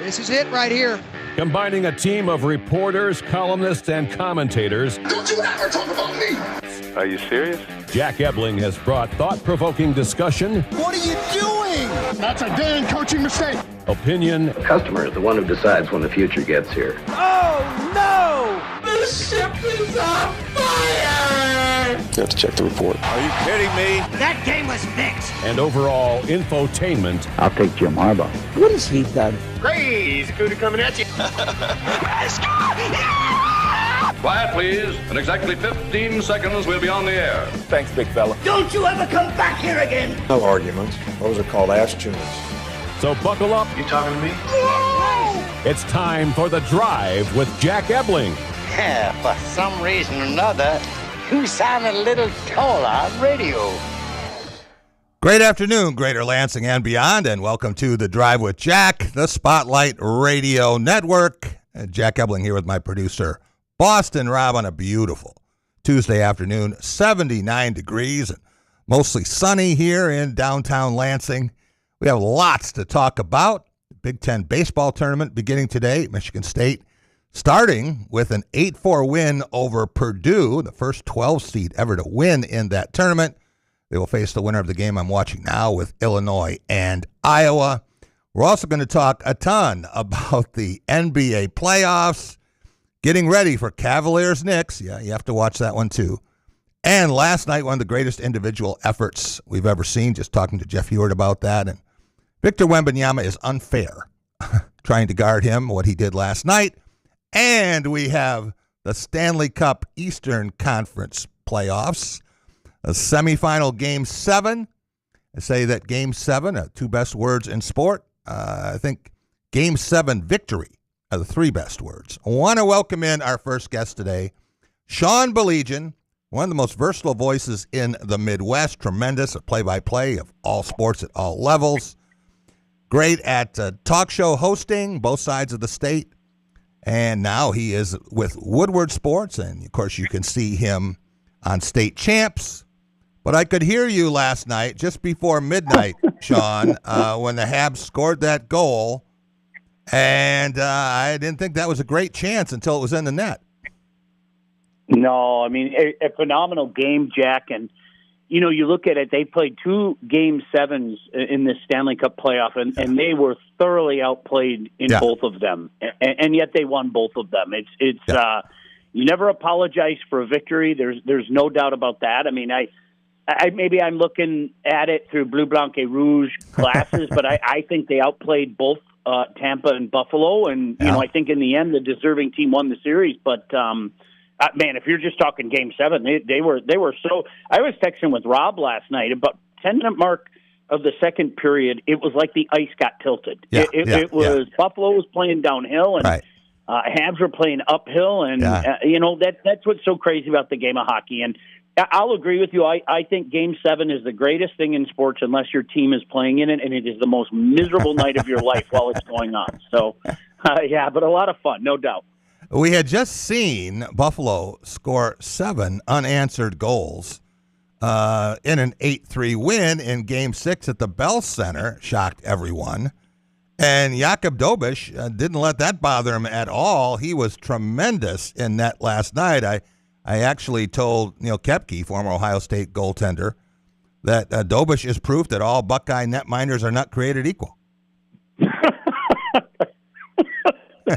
This is it right here. Combining a team of reporters, columnists, and commentators. Don't you ever talk about me! Are you serious? Jack Ebling has brought thought-provoking discussion. What are you doing? That's a damn coaching mistake! Opinion. The customer is the one who decides when the future gets here. Oh, no! The ship is on fire! You have to check the report. Are you kidding me? That game was fixed. And overall infotainment. I'll take Jim Harbaugh. What has he done? Crazy cootie coming at you. Quiet, please. In exactly 15 seconds, we'll be on the air. Thanks, big fella. Don't you ever come back here again. No arguments. Those are called ass tunes. So buckle up. You talking to me? It's time for The Drive with Jack Ebling. Yeah, for some reason or another, you sound a little taller on radio. Great afternoon, Greater Lansing and beyond, and welcome to The Drive with Jack, the Spotlight Radio Network. Jack Ebling here with my producer, Boston Rob, on a beautiful Tuesday afternoon, 79 degrees, and mostly sunny here in downtown Lansing. We have lots to talk about. The Big Ten baseball tournament beginning today. Michigan State starting with an 8-4 win over Purdue, the first 12 seed ever to win in that tournament. They will face the winner of the game I'm watching now with Illinois and Iowa. We're also going to talk a ton about the NBA playoffs, getting ready for Cavaliers-Knicks. Yeah, you have to watch that one too. And last night, one of the greatest individual efforts we've ever seen, just talking to Jeff Hewitt about that. And Victor Wembanyama is unfair, trying to guard him, what he did last night. And we have the Stanley Cup Eastern Conference playoffs, a semifinal Game 7. I say that Game 7, two best words in sport. I think Game 7 victory are the three best words. I want to welcome in our first guest today, Sean Baligian, one of the most versatile voices in the Midwest, tremendous at play-by-play of all sports at all levels, great at talk show hosting, both sides of the state, and now he is with Woodward Sports, and of course you can see him on State Champs. But I could hear you last night, just before midnight, Sean, when the Habs scored that goal, and I didn't think that was a great chance until it was in the net. No, I mean, a phenomenal game, Jack. And, you know, you look at it, they played 2 Game 7s in this Stanley Cup playoff, and they were thoroughly outplayed in both of them. And yet they won both of them. It's you never apologize for a victory. There's no doubt about that. I mean, I maybe I'm looking at it through Bleu Blanc et Rouge glasses, but I think they outplayed both Tampa and Buffalo. And, you know, I think in the end, the deserving team won the series. But, man, if you're just talking Game 7, they were so. I was texting with Rob last night about 10-minute mark of the second period. It was like the ice got tilted. It was Buffalo was playing downhill and Habs were playing uphill, and you know that's what's so crazy about the game of hockey. And I'll agree with you. I think Game 7 is the greatest thing in sports unless your team is playing in it, and it is the most miserable night of your life while it's going on. So, but a lot of fun, no doubt. We had just seen Buffalo score 7 unanswered goals in an 8-3 win in Game 6 at the Bell Center. Shocked everyone. And Jakub Dobiš didn't let that bother him at all. He was tremendous in net last night. I actually told Neil Koepke, former Ohio State goaltender, that Dobiš is proof that all Buckeye netminders are not created equal.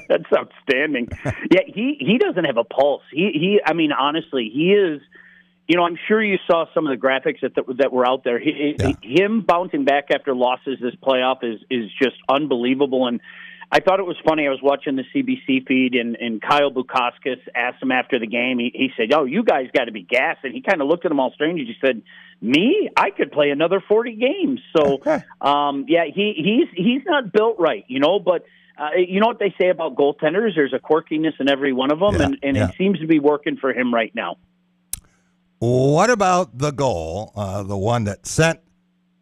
That's outstanding. Yeah, he doesn't have a pulse. I mean, honestly, he is. You know, I'm sure you saw some of the graphics that were out there. Him bouncing back after losses this playoff is just unbelievable. And I thought it was funny. I was watching the CBC feed, and Kyle Bukauskas asked him after the game. He said, "Oh, you guys got to be gassed." And he kind of looked at them all strange. He said, "Me? I could play another 40 games." So, he's not built right, you know, but. You know what they say about goaltenders? There's a quirkiness in every one of them, and it seems to be working for him right now. What about the goal, the one that sent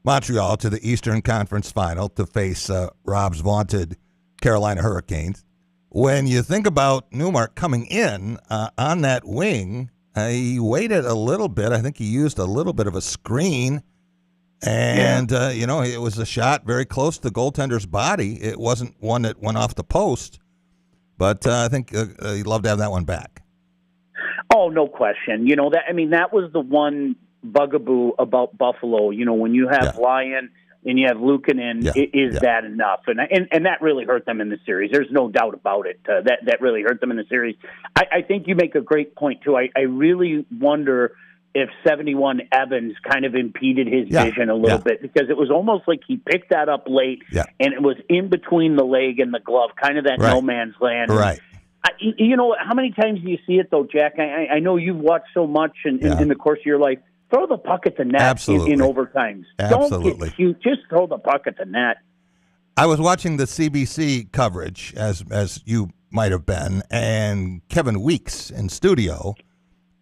Montreal to the Eastern Conference Final to face Rob's vaunted Carolina Hurricanes? When you think about Newmark coming in on that wing, he waited a little bit. I think he used a little bit of a screen And, it was a shot very close to the goaltender's body. It wasn't one that went off the post, but I think he'd love to have that one back. Oh, no question. That was the one bugaboo about Buffalo. When you have Lyon and you have Luukkonen, is that enough? And that really hurt them in the series. There's no doubt about it. That really hurt them in the series. I think you make a great point, too. I really wonder if 71 Evans kind of impeded his vision a little bit, because it was almost like he picked that up late, and it was in between the leg and the glove, kind of that no man's land. Right. How many times do you see it, though, Jack? I know you've watched so much in the course of your life. Throw the puck at the net in overtimes. Absolutely. Don't get cute. Just throw the puck at the net. I was watching the CBC coverage, as you might have been, and Kevin Weeks in studio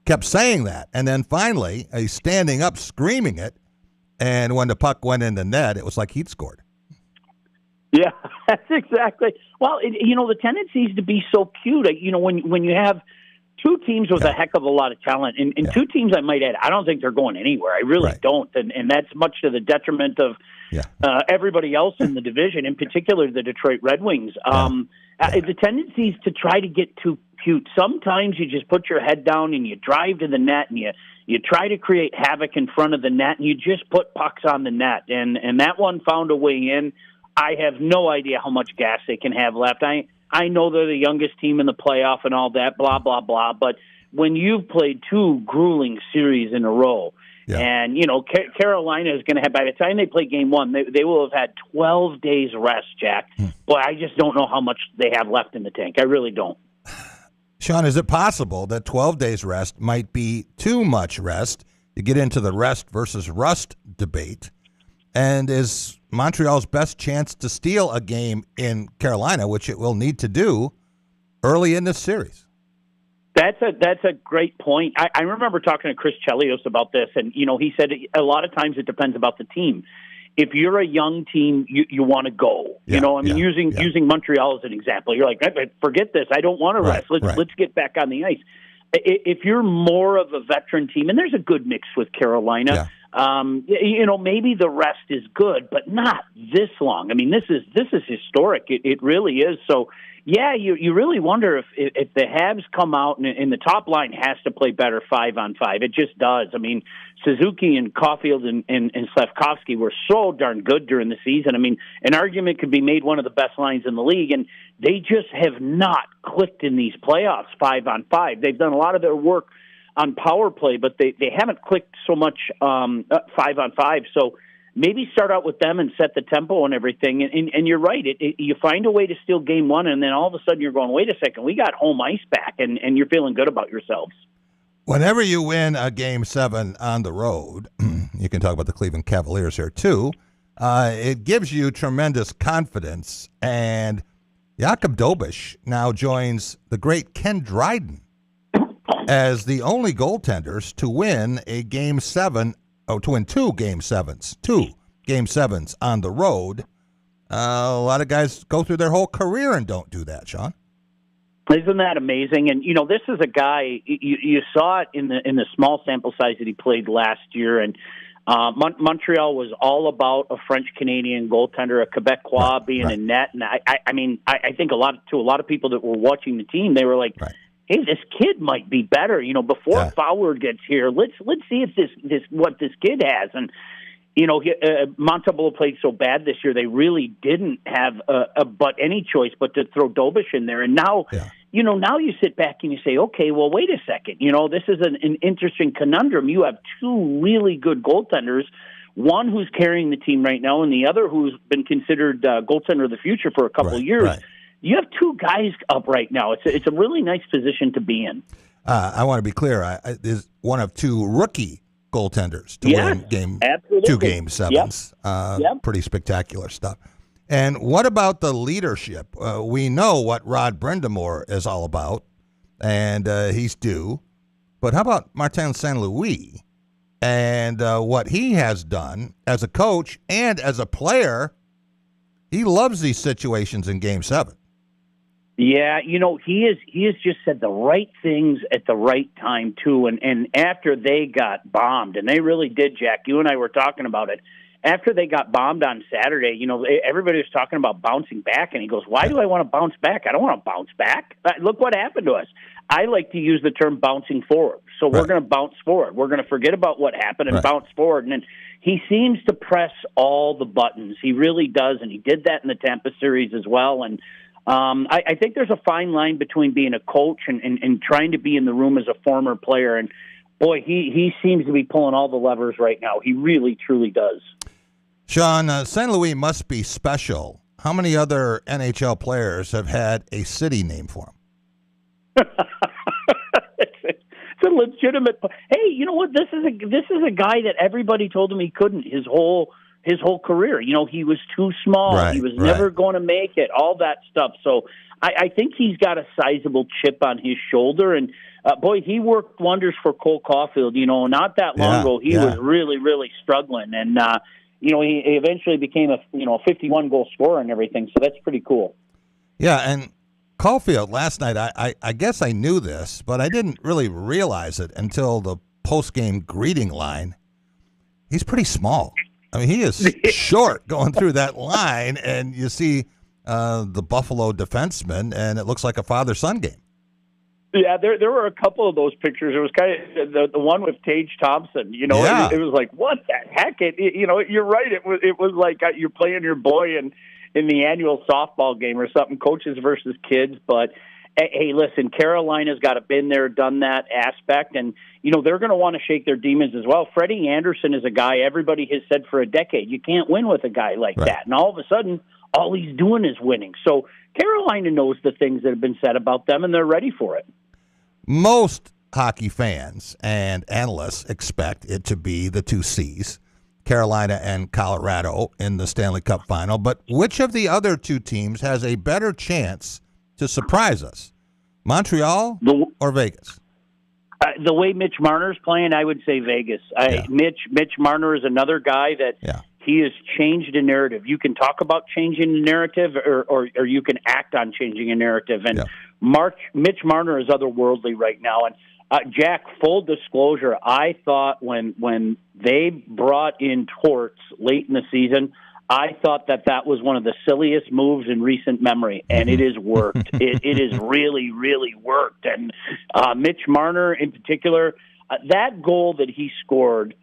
kept saying that. And then finally, he's standing up screaming it, and when the puck went in the net, it was like he'd scored. Yeah, that's exactly. Well, the tendency is to be so cute. When you have two teams with a heck of a lot of talent, and two teams, I might add, I don't think they're going anywhere. I really don't, and that's much to the detriment of everybody else in the division, in particular the Detroit Red Wings. The tendency is to try to get too cute. Sometimes you just put your head down and you drive to the net and you try to create havoc in front of the net, and you just put pucks on the net. And that one found a way in. I have no idea how much gas they can have left. I know they're the youngest team in the playoff and all that, blah, blah, blah. But when you've played two grueling series in a row, and, Carolina is going to have, by the time they play game one, they will have had 12 days rest, Jack. Boy, I just don't know how much they have left in the tank. I really don't. Sean, is it possible that 12 days rest might be too much rest? You get into the rest versus rust debate. And is Montreal's best chance to steal a game in Carolina, which it will need to do early in this series? That's a great point. I remember talking to Chris Chelios about this, and he said a lot of times it depends about the team. If you're a young team, you want to go. Using Montreal as an example, you're like, forget this. I don't want to rest. Let's get back on the ice. If you're more of a veteran team, and there's a good mix with Carolina. Maybe the rest is good, but not this long. I mean, this is historic. It really is. So, you really wonder if the Habs come out and the top line has to play better 5-on-5. It just does. I mean, Suzuki and Caulfield and Slafkovsky were so darn good during the season. I mean, an argument could be made one of the best lines in the league, and they just have not clicked in these playoffs 5-on-5. They've done a lot of their work on power play, but they haven't clicked so much 5-on-5. So maybe start out with them and set the tempo and everything. And you're right. You find a way to steal game one, and then all of a sudden you're going, wait a second, we got home ice back, and you're feeling good about yourselves. Whenever you win a Game 7 on the road, you can talk about the Cleveland Cavaliers here too, it gives you tremendous confidence. And Jakub Dobeš now joins the great Ken Dryden as the only goaltenders to win a Game 7, to win two Game 7s on the road. A lot of guys go through their whole career and don't do that, Sean. Isn't that amazing? And, this is a guy, you saw it in the small sample size that he played last year, and Montreal was all about a French-Canadian goaltender, a Quebecois being in net. And I think a lot of people that were watching the team, they were like, hey, this kid might be better. Before Fowler gets here, let's see if this what this kid has. And Montembeault played so bad this year, they really didn't have any choice but to throw Dobeš in there. And now, now you sit back and you say, okay, well, wait a second. This is an interesting conundrum. You have two really good goaltenders, one who's carrying the team right now, and the other who's been considered goaltender of the future for a couple of years. Right. You have two guys up right now. It's a really nice position to be in. I want to be clear. There's one of two rookie goaltenders to win two Game 7s. Pretty spectacular stuff. And what about the leadership? We know what Rod Brind'Amour is all about, and he's due. But how about Martin St. Louis and what he has done as a coach and as a player? He loves these situations in Game 7. Yeah, he has just said the right things at the right time, too. And after they got bombed, and they really did, Jack, you and I were talking about it, after they got bombed on Saturday, everybody was talking about bouncing back, and he goes, "Why do I want to bounce back? I don't want to bounce back. Look what happened to us." I like to use the term bouncing forward. So we're going to bounce forward. We're going to forget about what happened and bounce forward. And then he seems to press all the buttons. He really does, and he did that in the Tampa series as well. And I think there's a fine line between being a coach and trying to be in the room as a former player. And, boy, he seems to be pulling all the levers right now. He really, truly does. Sean, St. Louis must be special. How many other NHL players have had a city named for them? It's a legitimate. Hey, you know what? This is a guy that everybody told him he couldn't his whole career. He was too small. He was never going to make it. All that stuff. So I think he's got a sizable chip on his shoulder. And boy, he worked wonders for Cole Caulfield. Not that long ago, he was really, really struggling. And he eventually became a 51 goal scorer and everything. So that's pretty cool. Yeah, and Caulfield last night, I guess I knew this, but I didn't really realize it until the post-game greeting line. He's pretty small. I mean, he is short going through that line, and you see the Buffalo defenseman, and it looks like a father-son game. Yeah, there were a couple of those pictures. It was kind of the one with Tage Thompson. It was like, what the heck? You're right. It was like you're playing your boy in the annual softball game or something, coaches versus kids. But, hey, listen, Carolina's got a been there, done that aspect, and, they're going to want to shake their demons as well. Freddie Anderson is a guy everybody has said for a decade, you can't win with a guy like that. And all of a sudden, all he's doing is winning. So Carolina knows the things that have been said about them, and they're ready for it. Most hockey fans and analysts expect it to be the two C's, Carolina and Colorado, in the Stanley Cup final. But which of the other two teams has a better chance to surprise us, Montreal or Vegas? The way Mitch Marner's playing, I would say Vegas. Mitch Marner is another guy that he has changed the narrative. You can talk about changing the narrative, or you can act on changing a narrative. And Mitch Marner is otherworldly right now. And Jack, full disclosure, I thought when they brought in Torts late in the season, I thought that was one of the silliest moves in recent memory, and it has worked. It has really, really worked. And Mitch Marner in particular, that goal that he scored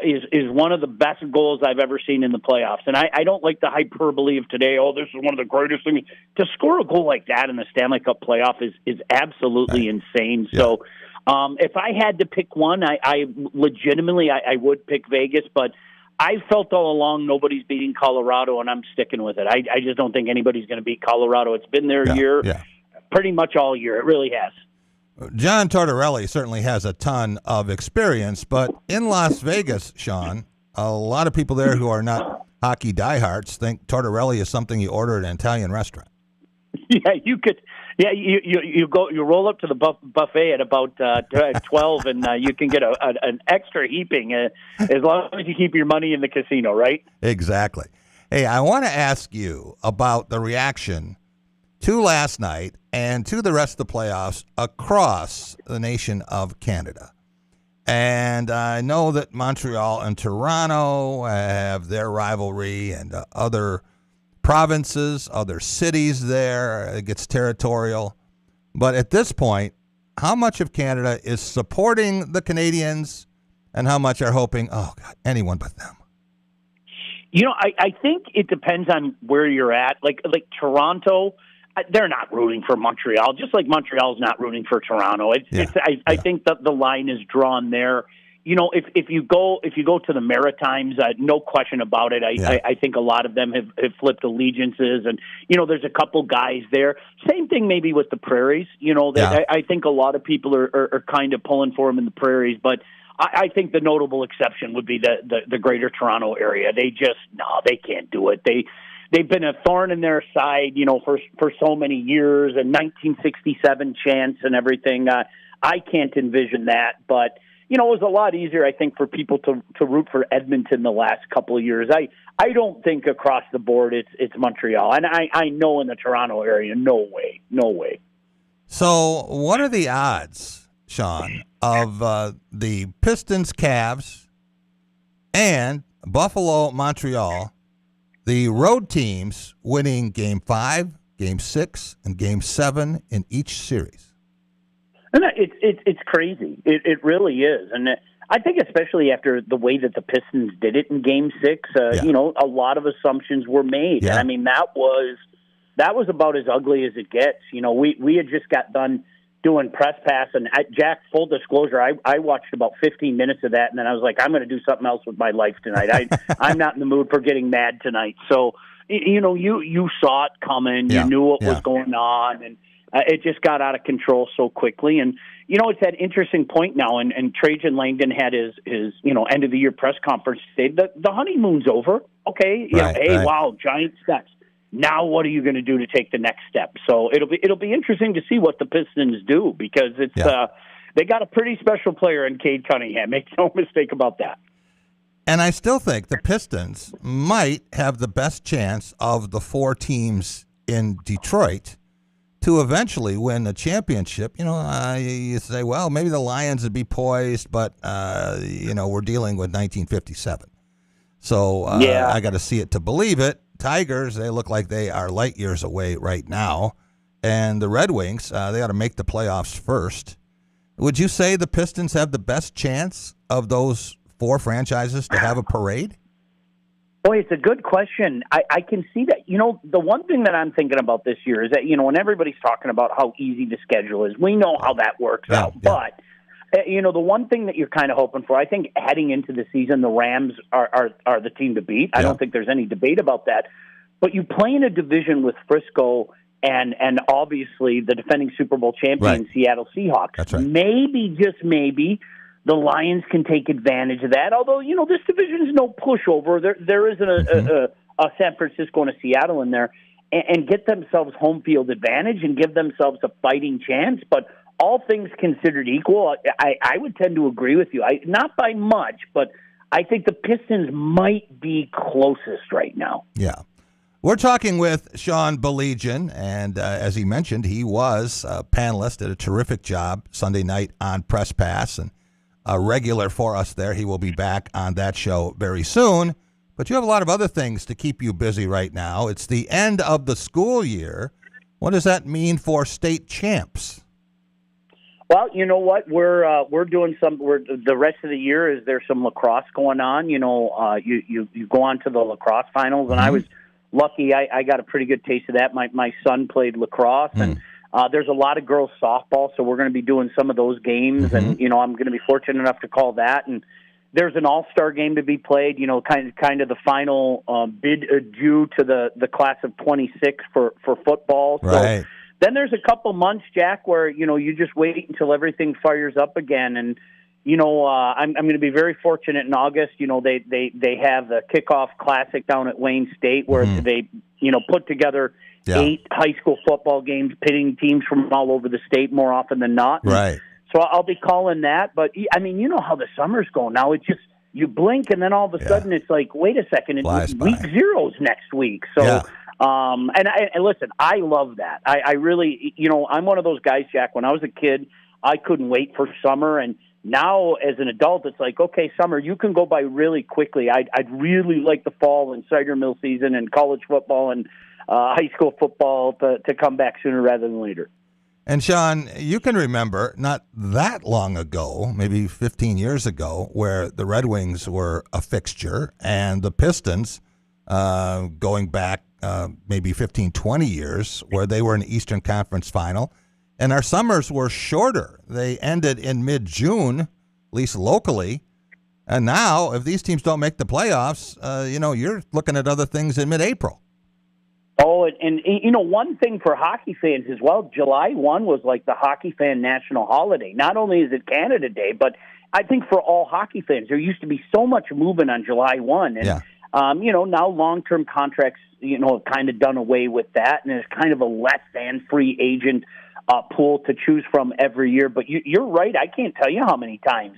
is one of the best goals I've ever seen in the playoffs. And I don't like the hyperbole of today, this is one of the greatest things. To score a goal like that in the Stanley Cup playoff is absolutely insane. Yeah. So if I had to pick one, I legitimately would pick Vegas, but I felt all along nobody's beating Colorado, and I'm sticking with it. I just don't think anybody's going to beat Colorado. It's been their year pretty much all year. It really has. John Tortorelli certainly has a ton of experience, but in Las Vegas, Sean, a lot of people there who are not hockey diehards think Tortorelli is something you order at an Italian restaurant. Yeah, you could. Yeah, you roll up to the buffet at about 12, and you can get an extra heaping as long as you keep your money in the casino, right? Exactly. Hey, I want to ask you about the reaction to last night and to the rest of the playoffs across the nation of Canada. And I know that Montreal and Toronto have their rivalry, and other provinces, other cities there. It gets territorial. But at this point, how much of Canada is supporting the Canadians and how much are hoping, oh, God, anyone but them? I think it depends on where you're at. Like Toronto, they're not rooting for Montreal, just like Montreal's not rooting for Toronto. I think that the line is drawn there. If you go to the Maritimes, no question about it. I think a lot of them have flipped allegiances, and there's a couple guys there. Same thing maybe with the Prairies. I think a lot of people are kind of pulling for them in the Prairies, but I think the notable exception would be the Greater Toronto area. They can't do it. They've been a thorn in their side, for so many years, and 1967 chants and everything. I can't envision that, but. It was a lot easier, I think, for people to root for Edmonton the last couple of years. I don't think across the board it's Montreal. And I know in the Toronto area, no way. So what are the odds, Sean, of the Pistons, Cavs, and Buffalo, Montreal, the road teams winning Game 5, Game 6, and Game 7 in each series. And it's crazy. It really is. And I think especially after the way that the Pistons did it in Game 6, a lot of assumptions were made. Yeah. And I mean, that was about as ugly as it gets. We had just got done doing press pass, and Jack, full disclosure, I watched about 15 minutes of that, and then I was like, I'm going to do something else with my life tonight. I'm not in the mood for getting mad tonight. So, you saw it coming. Yeah. You knew what was going on, and it just got out of control so quickly. And, it's that interesting point now, and Trajan Langdon had his end of the year press conference today. The honeymoon's over. Okay. Right. Wow, giant steps. Now what are you going to do to take the next step? So it'll be interesting to see what the Pistons do, because they got a pretty special player in Cade Cunningham. Make no mistake about that. And I still think the Pistons might have the best chance of the 4 teams in Detroit to eventually win the championship. You say, well, maybe the Lions would be poised, but, we're dealing with 1957. So I got to see it to believe it. Tigers, they look like they are light years away right now. And the Red Wings, they got to make the playoffs first. Would you say the Pistons have the best chance of those 4 franchises to have a parade? Boy, it's a good question. I can see that. The one thing that I'm thinking about this year is that, when everybody's talking about how easy the schedule is, we know how that works out. Yeah. But, the one thing that you're kind of hoping for, I think heading into the season, the Rams are the team to beat. I don't think there's any debate about that. But you play in a division with Frisco and obviously the defending Super Bowl champion Seattle Seahawks. That's right. Maybe, just maybe, the Lions can take advantage of that. Although, this division is no pushover. There isn't a San Francisco and a Seattle in there, and get themselves home field advantage and give themselves a fighting chance. But all things considered equal, I would tend to agree with you. Not by much, but I think the Pistons might be closest right now. Yeah. We're talking with Sean Baligian, and as he mentioned, he was a panelist, did a terrific job Sunday night on Press Pass, and a regular for us there. He will be back on that show very soon. But you have a lot of other things to keep you busy right now. It's the end of the school year. What does that mean for state champs? Well, you know what? We're doing the rest of the year. Is there some lacrosse going on? You go on to the lacrosse finals, and I was lucky. I got a pretty good taste of that. My son played lacrosse, and there's a lot of girls softball, so we're going to be doing some of those games, and I'm going to be fortunate enough to call that. And there's an all-star game to be played. Kind of the final bid adieu to the class of 26 for football. Right. So then there's a couple months, Jack, where you just wait until everything fires up again, and I'm going to be very fortunate in August. They have the kickoff classic down at Wayne State where they put together 8 high school football games, pitting teams from all over the state more often than not. Right. So I'll be calling that. But I mean, you know how the summer's going now. It's just you blink and then all of a sudden it's like, wait a second, week 0's next week. So. And listen, I love that. I really, I'm one of those guys, Jack. When I was a kid, I couldn't wait for summer, and now as an adult, it's like, okay, summer, you can go by really quickly. I'd really like the fall and cider mill season and college football and high school football to come back sooner rather than later. And Sean, you can remember not that long ago, maybe 15 years ago, where the Red Wings were a fixture and the Pistons, going back maybe 15, 20 years, where they were in the Eastern Conference Final. And our summers were shorter. They ended in mid-June, at least locally. And now, if these teams don't make the playoffs, you're looking at other things in mid-April. Oh, and one thing for hockey fans as well, July 1 was like the hockey fan national holiday. Not only is it Canada Day, but I think for all hockey fans, there used to be so much movement on July 1. And, now long-term contracts, have kind of done away with that, and there's kind of a less than free agent pool to choose from every year. But you're right. I can't tell you how many times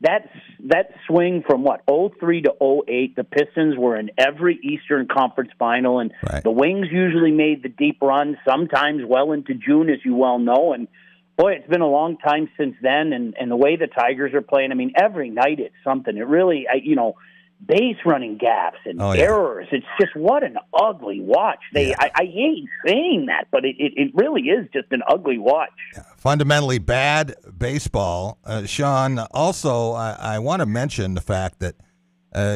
that swing from 03 to 08, the Pistons were in every Eastern Conference final, and the Wings usually made the deep run, sometimes well into June, as you well know. And boy, it's been a long time since then. And the way the Tigers are playing, I mean, every night it's something. It really, base running gaps and errors. It's just what an ugly watch. I hate saying that, but it really is just an ugly watch. Yeah. Fundamentally bad baseball. Sean, also, I want to mention the fact that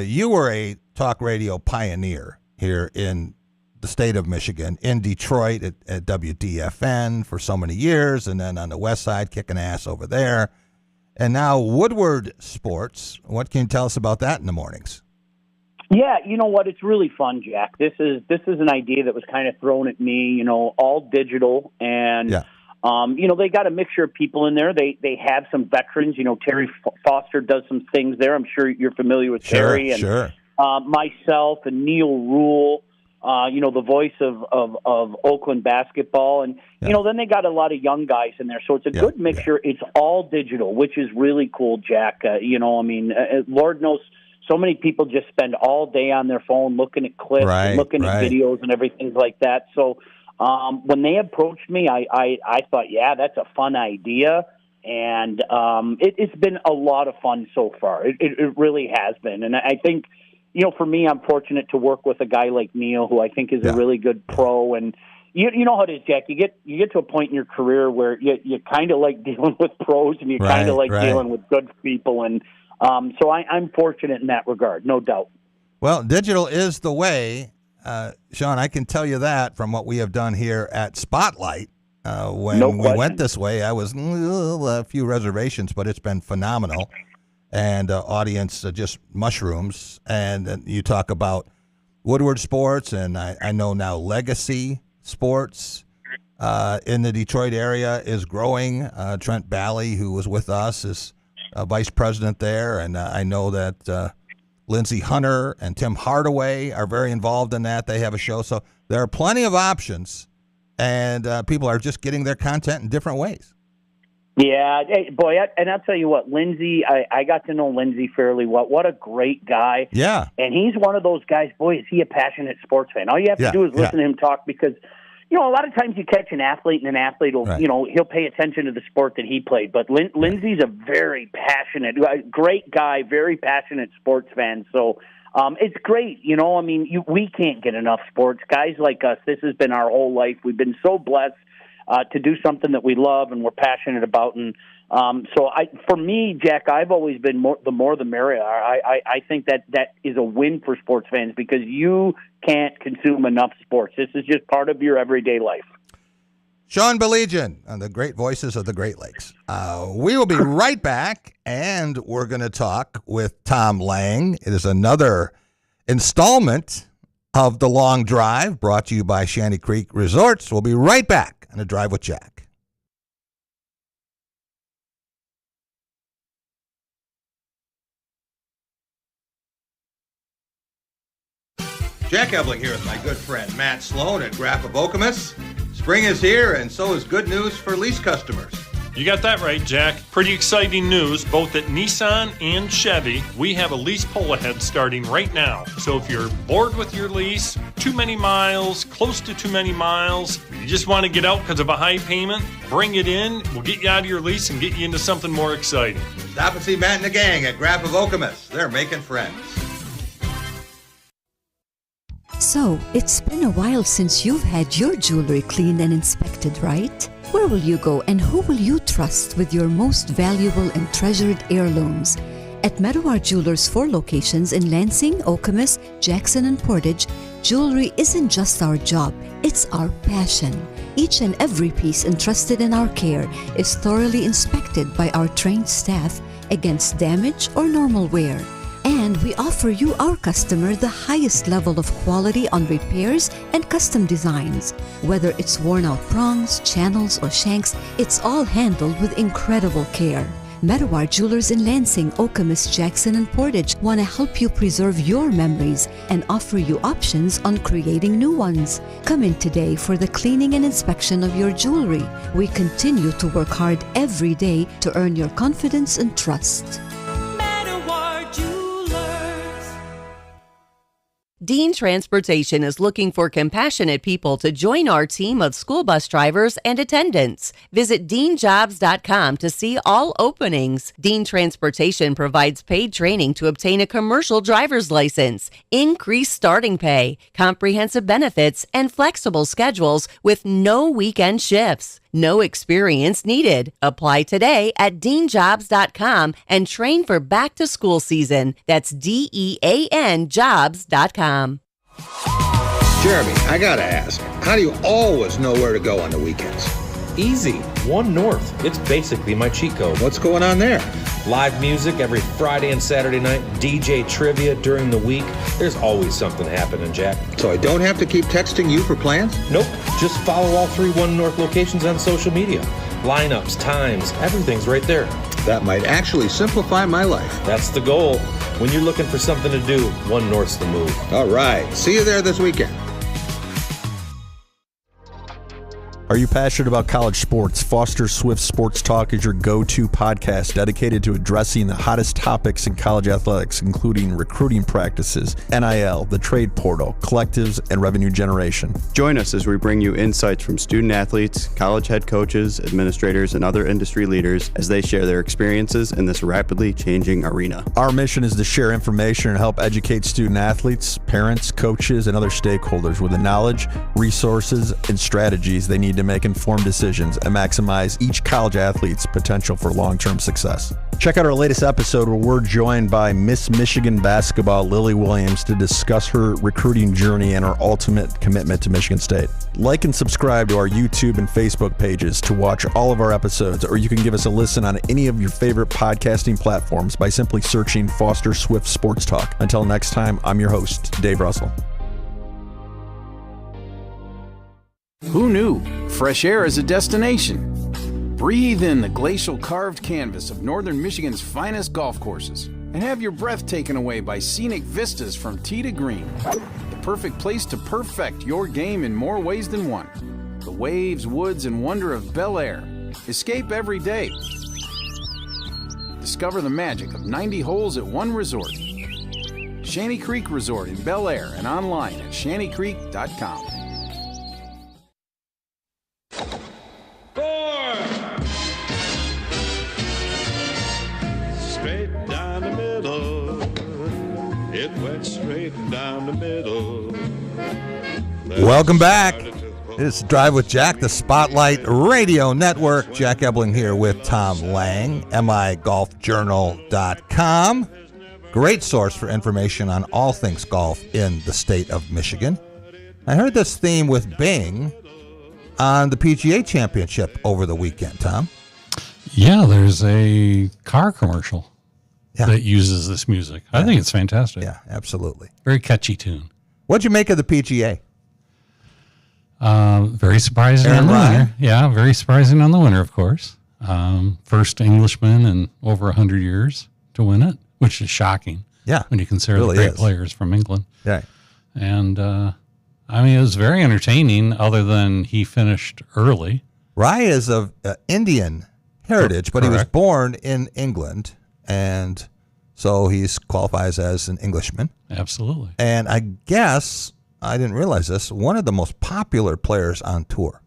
you were a talk radio pioneer here in the state of Michigan, in Detroit at WDFN for so many years, and then on the west side kicking ass over there. And now Woodward Sports. What can you tell us about that in the mornings? Yeah, you know what? It's really fun, Jack. This is an idea that was kind of thrown at me, all digital. And, they got a mixture of people in there. They have some veterans. Terry Foster does some things there. I'm sure you're familiar with Terry. And, sure. Myself and Neil Rule, the voice of Oakland basketball. And, then they got a lot of young guys in there. So it's a good mixture. Yeah. It's all digital, which is really cool, Jack. Lord knows so many people just spend all day on their phone looking at clips and looking at videos and everything like that. So when they approached me, I thought, that's a fun idea. And it's been a lot of fun so far. It really has been. And I think, for me, I'm fortunate to work with a guy like Neil, who I think is a really good pro. And you know how it is, Jack. You get to a point in your career where you kind of like dealing with pros, and you kind of like dealing with good people. And so I'm fortunate in that regard, no doubt. Well, digital is the way, Sean. I can tell you that from what we have done here at Spotlight. When we went this way, I was a few reservations, but it's been phenomenal. And audience just mushrooms. And you talk about Woodward Sports, and I know now Legacy Sports in the Detroit area is growing. Trent Bally, who was with us, is vice president there. And I know that Lindsey Hunter and Tim Hardaway are very involved in that. They have a show. So there are plenty of options, and people are just getting their content in different ways. Yeah, boy, and I'll tell you what, Lindsey, I got to know Lindsey fairly well. What a great guy. Yeah. And he's one of those guys, boy, is he a passionate sports fan. All you have to do is listen to him talk, because, a lot of times you catch an athlete, and an athlete will, he'll pay attention to the sport that he played. But Lindsey's a very passionate, great guy, very passionate sports fan. So it's great. We can't get enough sports. Guys like us, this has been our whole life. We've been so blessed to do something that we love and we're passionate about. And for me, Jack, I've always been the more the merrier. I think that is a win for sports fans, because you can't consume enough sports. This is just part of your everyday life. Sean Belegian on the great voices of the Great Lakes. We will be right back, and we're going to talk with Tom Lang. It is another installment of The Long Drive, brought to you by Shanty Creek Resorts. We'll be right back on A Drive with Jack. Jack Ebling here with my good friend Matt Sloan at Graph of Okemos. Spring is here, and so is good news for lease customers. You got that right, Jack. Pretty exciting news, both at Nissan and Chevy. We have a lease pull ahead starting right now. So if you're bored with your lease, too many miles, close to too many miles, you just want to get out because of a high payment, bring it in. We'll get you out of your lease and get you into something more exciting. Stop and see Matt and the gang at Graph of Okemos. They're making friends. So, it's been a while since you've had your jewelry cleaned and inspected, right? Where will you go, and who will you trust with your most valuable and treasured heirlooms? At Meadowar Jewelers' 4 locations in Lansing, Okemos, Jackson, and Portage, jewelry isn't just our job, it's our passion. Each and every piece entrusted in our care is thoroughly inspected by our trained staff against damage or normal wear. And we offer you, our customer, the highest level of quality on repairs and custom designs. Whether it's worn out prongs, channels, or shanks, it's all handled with incredible care. Meadowar Jewelers in Lansing, Okemos, Jackson, and Portage want to help you preserve your memories and offer you options on creating new ones. Come in today for the cleaning and inspection of your jewelry. We continue to work hard every day to earn your confidence and trust. Dean Transportation is looking for compassionate people to join our team of school bus drivers and attendants. Visit deanjobs.com to see all openings. Dean Transportation provides paid training to obtain a commercial driver's license, increased starting pay, comprehensive benefits, and flexible schedules with no weekend shifts. No experience needed. Apply today at deanjobs.com and train for back to school season. That's DEAN jobs.com. Jeremy, I gotta ask, how do you always know where to go on the weekends? Easy. One North. It's basically my cheat code. What's going on there? Live music every Friday and Saturday night. DJ trivia during the week. There's always something happening, Jack. So I don't have to keep texting you for plans? Nope. Just follow all 3 One North locations on social media. Lineups, times, everything's right there. That might actually simplify my life. That's the goal. When you're looking for something to do, One North's the move. All right. See you there this weekend. Are you passionate about college sports? Foster Swift Sports Talk is your go-to podcast dedicated to addressing the hottest topics in college athletics, including recruiting practices, NIL, the trade portal, collectives, and revenue generation. Join us as we bring you insights from student athletes, college head coaches, administrators, and other industry leaders as they share their experiences in this rapidly changing arena. Our mission is to share information and help educate student athletes, parents, coaches, and other stakeholders with the knowledge, resources, and strategies they need to make informed decisions and maximize each college athlete's potential for long-term success. Check out our latest episode where we're joined by Miss Michigan basketball Lily Williams to discuss her recruiting journey and her ultimate commitment to Michigan State. Like and subscribe to our YouTube and Facebook pages to watch all of our episodes, or you can give us a listen on any of your favorite podcasting platforms by simply searching Foster Swift Sports Talk. Until next time, I'm your host, Dave Russell. Who knew? Fresh air is a destination. Breathe in the glacial carved canvas of northern Michigan's finest golf courses and have your breath taken away by scenic vistas from tee to green. The perfect place to perfect your game in more ways than one. The waves, woods, and wonder of Bel Air. Escape every day. Discover the magic of 90 holes at one resort. Shanty Creek Resort in Bel Air and online at shantycreek.com. Straight down the middle. It went straight down the middle. Welcome back. It's Drive with Jack, the Spotlight Radio Network. Jack Ebling here with Tom Lang, migolfjournal.com. Great source for information on all things golf in the state of Michigan. I heard this theme with Bing on the PGA Championship over the weekend, Tom. Yeah, there's a car commercial that uses this music. I think it's fantastic. Yeah, absolutely. Very catchy tune. What'd you make of the PGA? Very surprising on the winner. Yeah, very surprising on the winner, of course. First Englishman in over 100 years to win it, which is shocking. Yeah, when you consider really the great players from England. Right. And I mean, it was very entertaining. Other than he finished early. Rye is of Indian heritage, but he was born in England, and so he qualifies as an Englishman. Absolutely. And I guess, I didn't realize this, one of the most popular players on tour.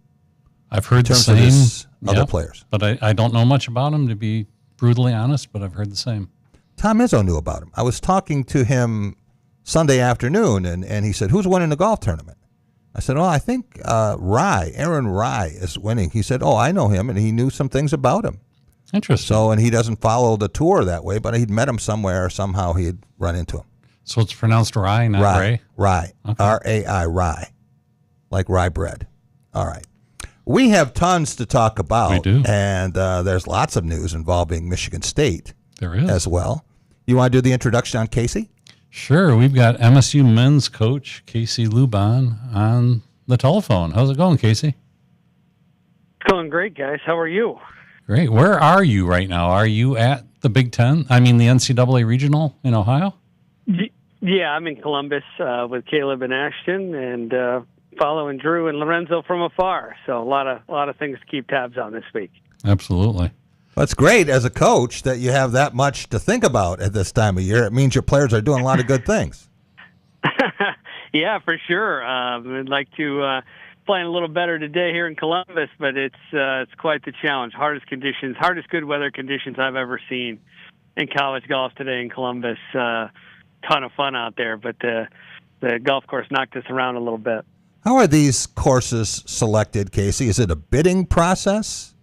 I've heard the in terms same. of other players. But I don't know much about him, to be brutally honest, but I've heard the same. Tom Izzo knew about him. I was talking to him Sunday afternoon, and he said, who's winning the golf tournament? I said, I think Aaron Rye is winning. He said, I know him, and he knew some things about him. Interesting. So, and he doesn't follow the tour that way, but he'd met him somewhere, or somehow he'd run into him. So it's pronounced Rye, not Ray? Rye. Okay. R-A-I, Rye. Like rye bread. All right. We have tons to talk about. We do. And there's lots of news involving Michigan State. There is. As well. You want to do the introduction on Casey? Sure. We've got MSU men's coach Casey Luban on the telephone. How's it going, Casey? It's going great, guys. How are you? Great. Where are you right now? Are you at the Big Ten? I mean, the NCAA Regional in Ohio? Yeah, I'm in Columbus with Caleb and Ashton, and following Drew and Lorenzo from afar. So a lot of things to keep tabs on this week. Absolutely. That's great as a coach that you have that much to think about at this time of year. It means your players are doing a lot of good things. Yeah, for sure. I'd like to playing a little better today here in Columbus, but it's quite the challenge. Hardest good weather conditions I've ever seen in college golf today in Columbus. Ton of fun out there, but the golf course knocked us around a little bit. How are these courses selected, Casey? Is it a bidding process?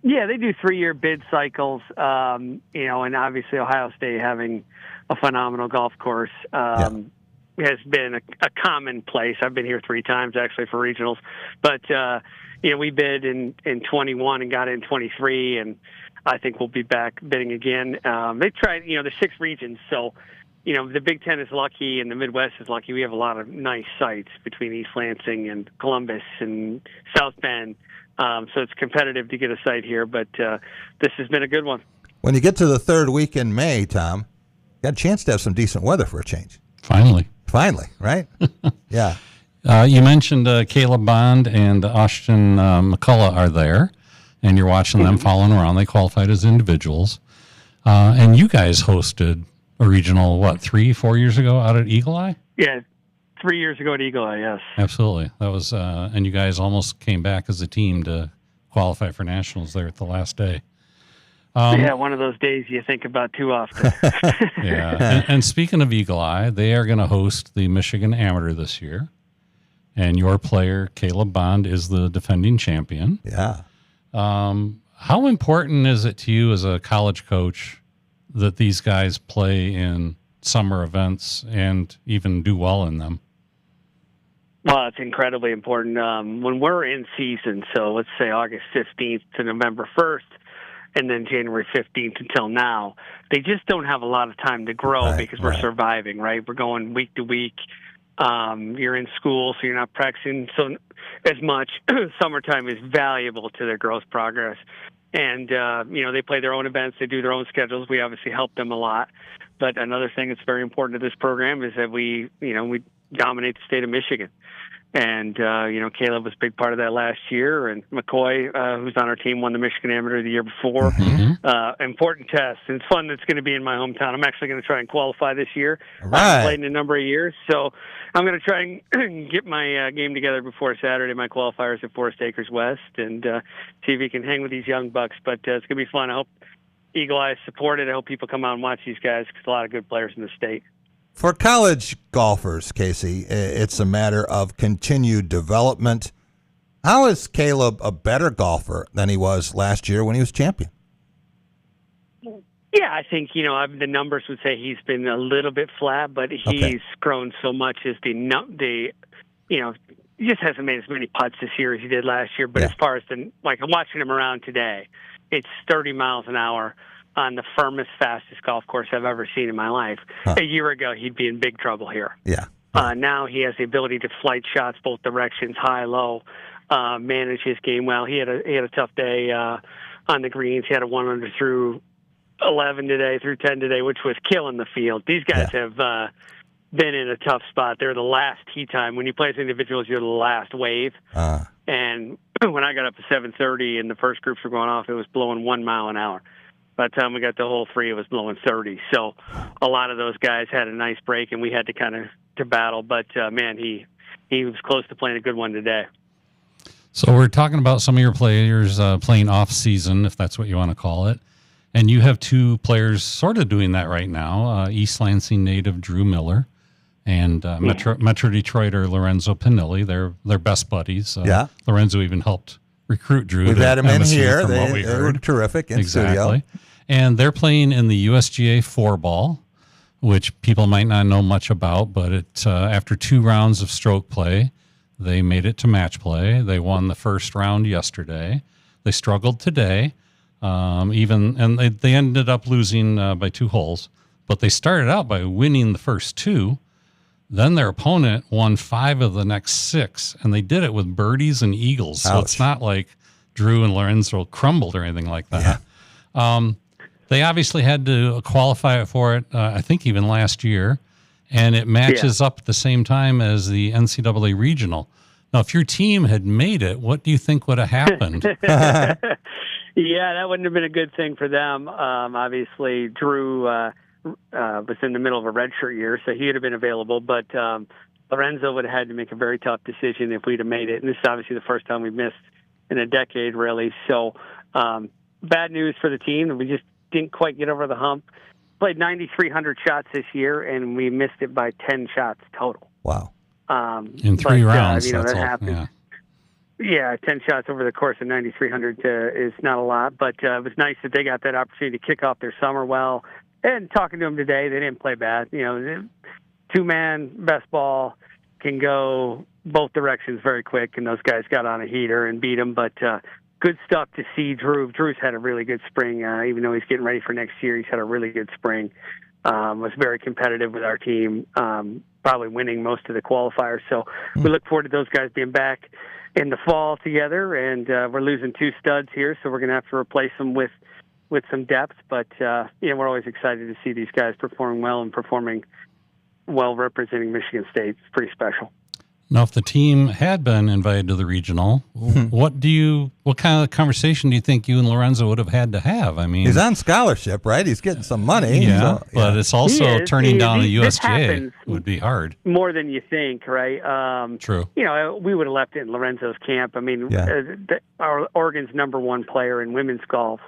Yeah, they do 3-year bid cycles, and obviously Ohio State having a phenomenal golf course has been a commonplace. I've been here 3 times, actually, for regionals. But, we bid in 21 and got in 23, and I think we'll be back bidding again. They tried, there's 6 regions, so, the Big Ten is lucky and the Midwest is lucky. We have a lot of nice sites between East Lansing and Columbus and South Bend. So it's competitive to get a site here, but this has been a good one. When you get to the 3rd week in May, Tom, you got a chance to have some decent weather for a change. Finally, right? Yeah. You mentioned Caleb Bond and Austin McCullough are there, and you're watching them following around. They qualified as individuals. And you guys hosted a regional, 3-4 years ago out at Eagle Eye? Yeah, 3 years ago at Eagle Eye, yes. Absolutely. That was, and you guys almost came back as a team to qualify for nationals there at the last day. One of those days you think about too often. Yeah. And speaking of Eagle Eye, they are going to host the Michigan Amateur this year. And your player, Caleb Bond, is the defending champion. Yeah. How important is it to you as a college coach that these guys play in summer events and even do well in them? Well, it's incredibly important. When we're in season, so let's say August 15th to November 1st, and then January 15th until now, they just don't have a lot of time to grow because we're surviving, right? We're going week to week. You're in school, so you're not practicing so as much. Summertime is valuable to their growth progress. And, they play their own events. They do their own schedules. We obviously help them a lot. But another thing that's very important to this program is that we dominate the state of Michigan. And, Caleb was a big part of that last year. And McCoy, who's on our team, won the Michigan Amateur the year before. Important test. And it's fun that's going to be in my hometown. I'm actually going to try and qualify this year. I've played in a number of years. So I'm going to try and get my game together before Saturday, my qualifiers at Forest Acres West, and see if we can hang with these young bucks. But it's going to be fun. I hope Eagle Eye is supported. I hope people come out and watch these guys because a lot of good players in the state. For college golfers, Casey, it's a matter of continued development. How is Caleb a better golfer than he was last year when he was champion? Yeah, I think, the numbers would say he's been a little bit flat, but he's grown so much as he just hasn't made as many putts this year as he did last year. But as far as I'm watching him around today, it's 30 miles an hour on the firmest, fastest golf course I've ever seen in my life. A year ago, he'd be in big trouble here. Yeah. Now he has the ability to flight shots both directions, high, low, manage his game well. He had a tough day on the greens. He had a 1 under through 11 today, through 10 today, which was killing the field. These guys have been in a tough spot. They're the last tee time. When you play as individuals, you're the last wave. And when I got up to 7:30 and the first groups were going off, it was blowing 1 mile an hour. By the time we got to hole 3, it was blowing 30. So a lot of those guys had a nice break, and we had to kind of to battle. But, man, he was close to playing a good one today. So we're talking about some of your players playing off-season, if that's what you want to call it. And you have 2 players sort of doing that right now, East Lansing native Drew Miller and Metro Detroiter Lorenzo Pinilli. They're best buddies. Lorenzo even helped recruit Drew. We've had him in MSU here. They were terrific in studio. And they're playing in the USGA 4-ball, which people might not know much about, but after 2 rounds of stroke play, they made it to match play. They won the first round yesterday. They struggled today, and they ended up losing by 2 holes, but they started out by winning the first 2. Then their opponent won 5 of the next 6, and they did it with birdies and eagles. So it's not like Drew and Lorenzo crumbled or anything like that. They obviously had to qualify for it, I think even last year, and it matches up at the same time as the NCAA regional. Now, if your team had made it, what do you think would have happened? Yeah, that wouldn't have been a good thing for them. Obviously, Drew was in the middle of a redshirt year, so he would have been available. But Lorenzo would have had to make a very tough decision if we'd have made it. And this is obviously the first time we missed in a decade, really. So bad news for the team. We just didn't quite get over the hump. Played 9,300 shots this year, and we missed it by 10 shots total. Wow. In 3 rounds, that's all. happens. Yeah, 10 shots over the course of 9,300 is not a lot, but it was nice that they got that opportunity to kick off their summer well. And talking to them today, they didn't play bad. Two-man best ball can go both directions very quick, and those guys got on a heater and beat them. But good stuff to see Drew. Drew's had a really good spring, even though he's getting ready for next year. He's had a really good spring. Was very competitive with our team, probably winning most of the qualifiers. So we look forward to those guys being back in the fall together, and we're losing 2 studs here, so we're going to have to replace them with some depth. But we're always excited to see these guys performing well and performing well representing Michigan State. It's pretty special. Now, if the team had been invited to the regional, what kind of conversation do you think you and Lorenzo would have had to have? I mean, he's on scholarship, right? He's getting some money. Yeah, but it's also turning down the USGA would be hard. More than you think, right? True. We would have left it in Lorenzo's camp. I mean, our Oregon's #1 player in women's golf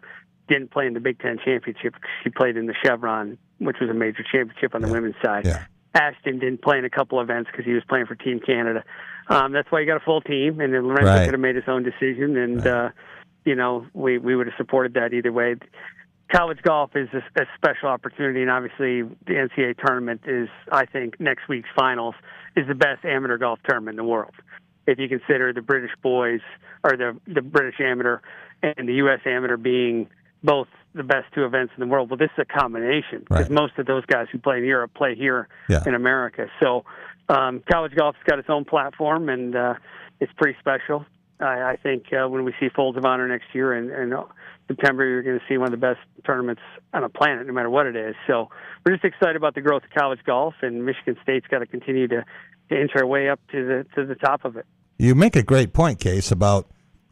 didn't play in the Big Ten championship. She played in the Chevron, which was a major championship on the women's side. Yeah. Ashton didn't play in a couple events because he was playing for Team Canada. That's why you got a full team, and then Lorenzo could have made his own decision, and we would have supported that either way. College golf is a special opportunity, and obviously the NCAA tournament is, I think, next week's finals is the best amateur golf tournament in the world. If you consider the British boys or the British amateur and the U.S. amateur being both the best 2 events in the world. Well, this is a combination because most of those guys who play in Europe play here in America. So college golf's got its own platform, and it's pretty special. I think when we see Folds of Honor next year in September, you're going to see one of the best tournaments on the planet, no matter what it is. So we're just excited about the growth of college golf, and Michigan State's got to continue to inch our way up to the top of it. You make a great point, Case, about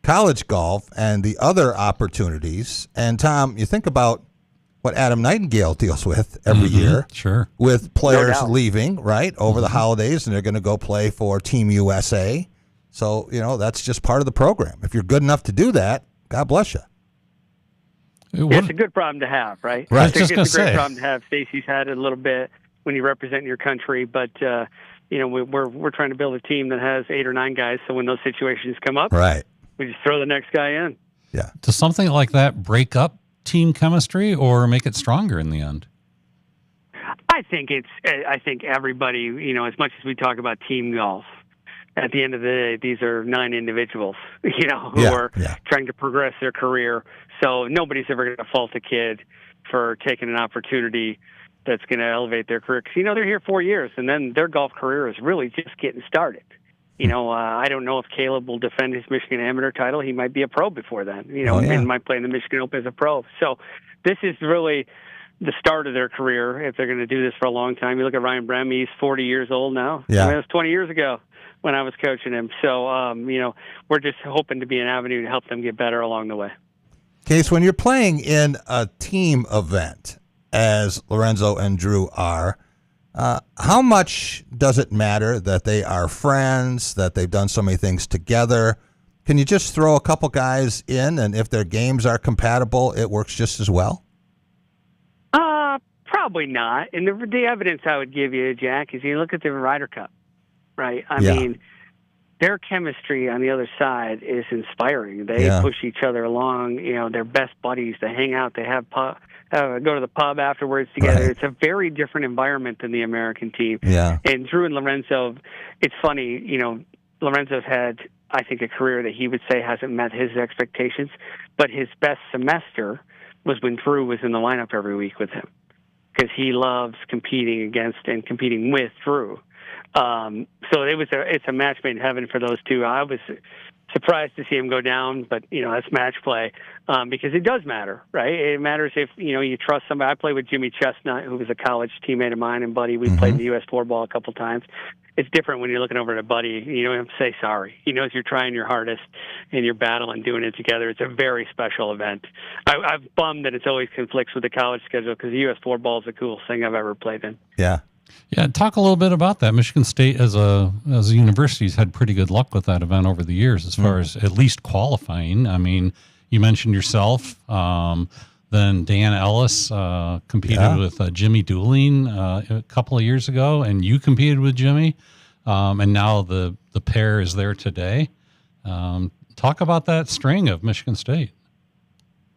college golf and the other opportunities. And Tom, you think about what Adam Nightingale deals with every year, with players leaving over the holidays, and they're going to go play for Team USA. So that's just part of the program. If you're good enough to do that, God bless you. It's a good problem to have, right? I think it's a great problem to have. Stacey's had it a little bit when you represent your country, but we're trying to build a team that has 8 or 9 guys. So when those situations come up, we just throw the next guy in. Yeah. Does something like that break up team chemistry or make it stronger in the end? I think everybody, as much as we talk about team golf, at the end of the day, these are 9 individuals, who are trying to progress their career. So nobody's ever going to fault a kid for taking an opportunity that's going to elevate their career. Because, they're here 4 years, and then their golf career is really just getting started. I don't know if Caleb will defend his Michigan amateur title. He might be a pro before then, and might play in the Michigan Open as a pro. So this is really the start of their career if they're going to do this for a long time. You look at Ryan Brem, he's 40 years old now. Yeah. That was 20 years ago when I was coaching him. So, we're just hoping to be an avenue to help them get better along the way. Case, when you're playing in a team event, as Lorenzo and Drew are, how much does it matter that they are friends, that they've done so many things together? Can you just throw a couple guys in, and if their games are compatible, it works just as well? Probably not. And the evidence I would give you, Jack, is you look at the Ryder Cup, right? I mean, their chemistry on the other side is inspiring. They push each other along. They're best buddies. They hang out. They have go to the pub afterwards together. Right. It's a very different environment than the American team. Yeah. And Drew and Lorenzo, it's funny, Lorenzo's had, I think, a career that he would say hasn't met his expectations, but his best semester was when Drew was in the lineup every week with him because he loves competing against and competing with Drew. So it's a match made in heaven for those two. I was surprised to see him go down, but that's match play because it does matter, right? It matters if you trust somebody. I played with Jimmy Chestnut, who was a college teammate of mine and buddy. We played in the U.S. floorball a couple times. It's different when you're looking over at a buddy. You don't have to say sorry. He knows you're trying your hardest and you're battling, doing it together. It's a very special event. I'm bummed that it's always conflicts with the college schedule because the U.S. floorball is the coolest thing I've ever played in. Yeah. Yeah, talk a little bit about that. Michigan State as a university has had pretty good luck with that event over the years as far as at least qualifying. I mean, you mentioned yourself. Then Dan Ellis competed with Jimmy Dooling a couple of years ago, and you competed with Jimmy. And now the pair is there today. Talk about that string of Michigan State.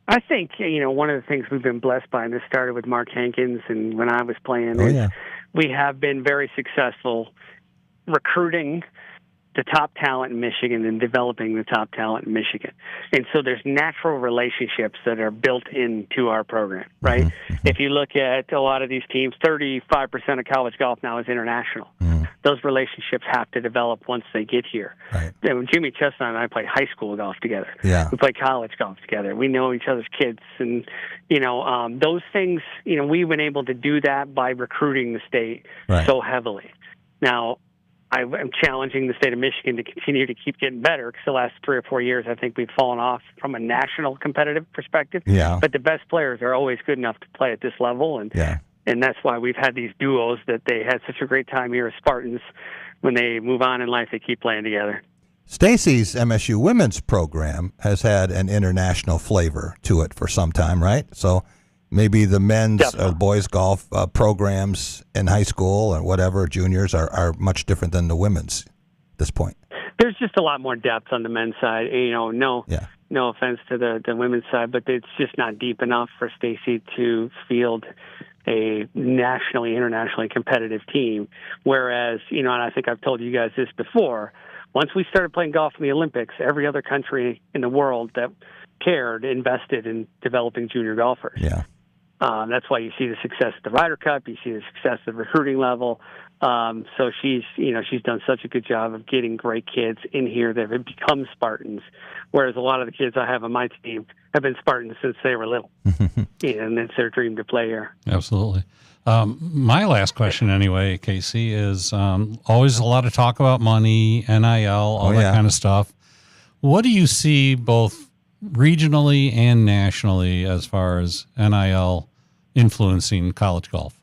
I think, one of the things we've been blessed by, and this started with Mark Hankins and when I was playing, we have been very successful recruiting the top talent in Michigan and developing the top talent in Michigan. And so there's natural relationships that are built into our program, right? If you look at a lot of these teams, 35% of college golf now is international. Those relationships have to develop once they get here. Right. Jimmy Chestnut and I played high school golf together. Yeah. We played college golf together. We know each other's kids. And, those things, we've been able to do that by recruiting the state so heavily. Now, I'm challenging the state of Michigan to continue to keep getting better because the last 3 or 4 years, I think we've fallen off from a national competitive perspective. Yeah. But the best players are always good enough to play at this level. And that's why we've had these duos that they had such a great time here as Spartans. When they move on in life, they keep playing together. Stacy's MSU women's program has had an international flavor to it for some time, right? So maybe the men's or boys golf programs in high school or whatever, juniors, are much different than the women's at this point. There's just a lot more depth on the men's side. No offense to the women's side, but it's just not deep enough for Stacy to field a nationally, internationally competitive team. Whereas, and I think I've told you guys this before, once we started playing golf in the Olympics, every other country in the world that cared invested in developing junior golfers. Yeah. That's why you see the success at the Ryder Cup. You see the success at the recruiting level. So she's done such a good job of getting great kids in here that have become Spartans, whereas a lot of the kids I have on my team have been Spartans since they were little, and it's their dream to play here. Absolutely. My last question, anyway, Casey, is always a lot of talk about money, NIL, all that kind of stuff. What do you see both regionally and nationally as far as NIL influencing college golf?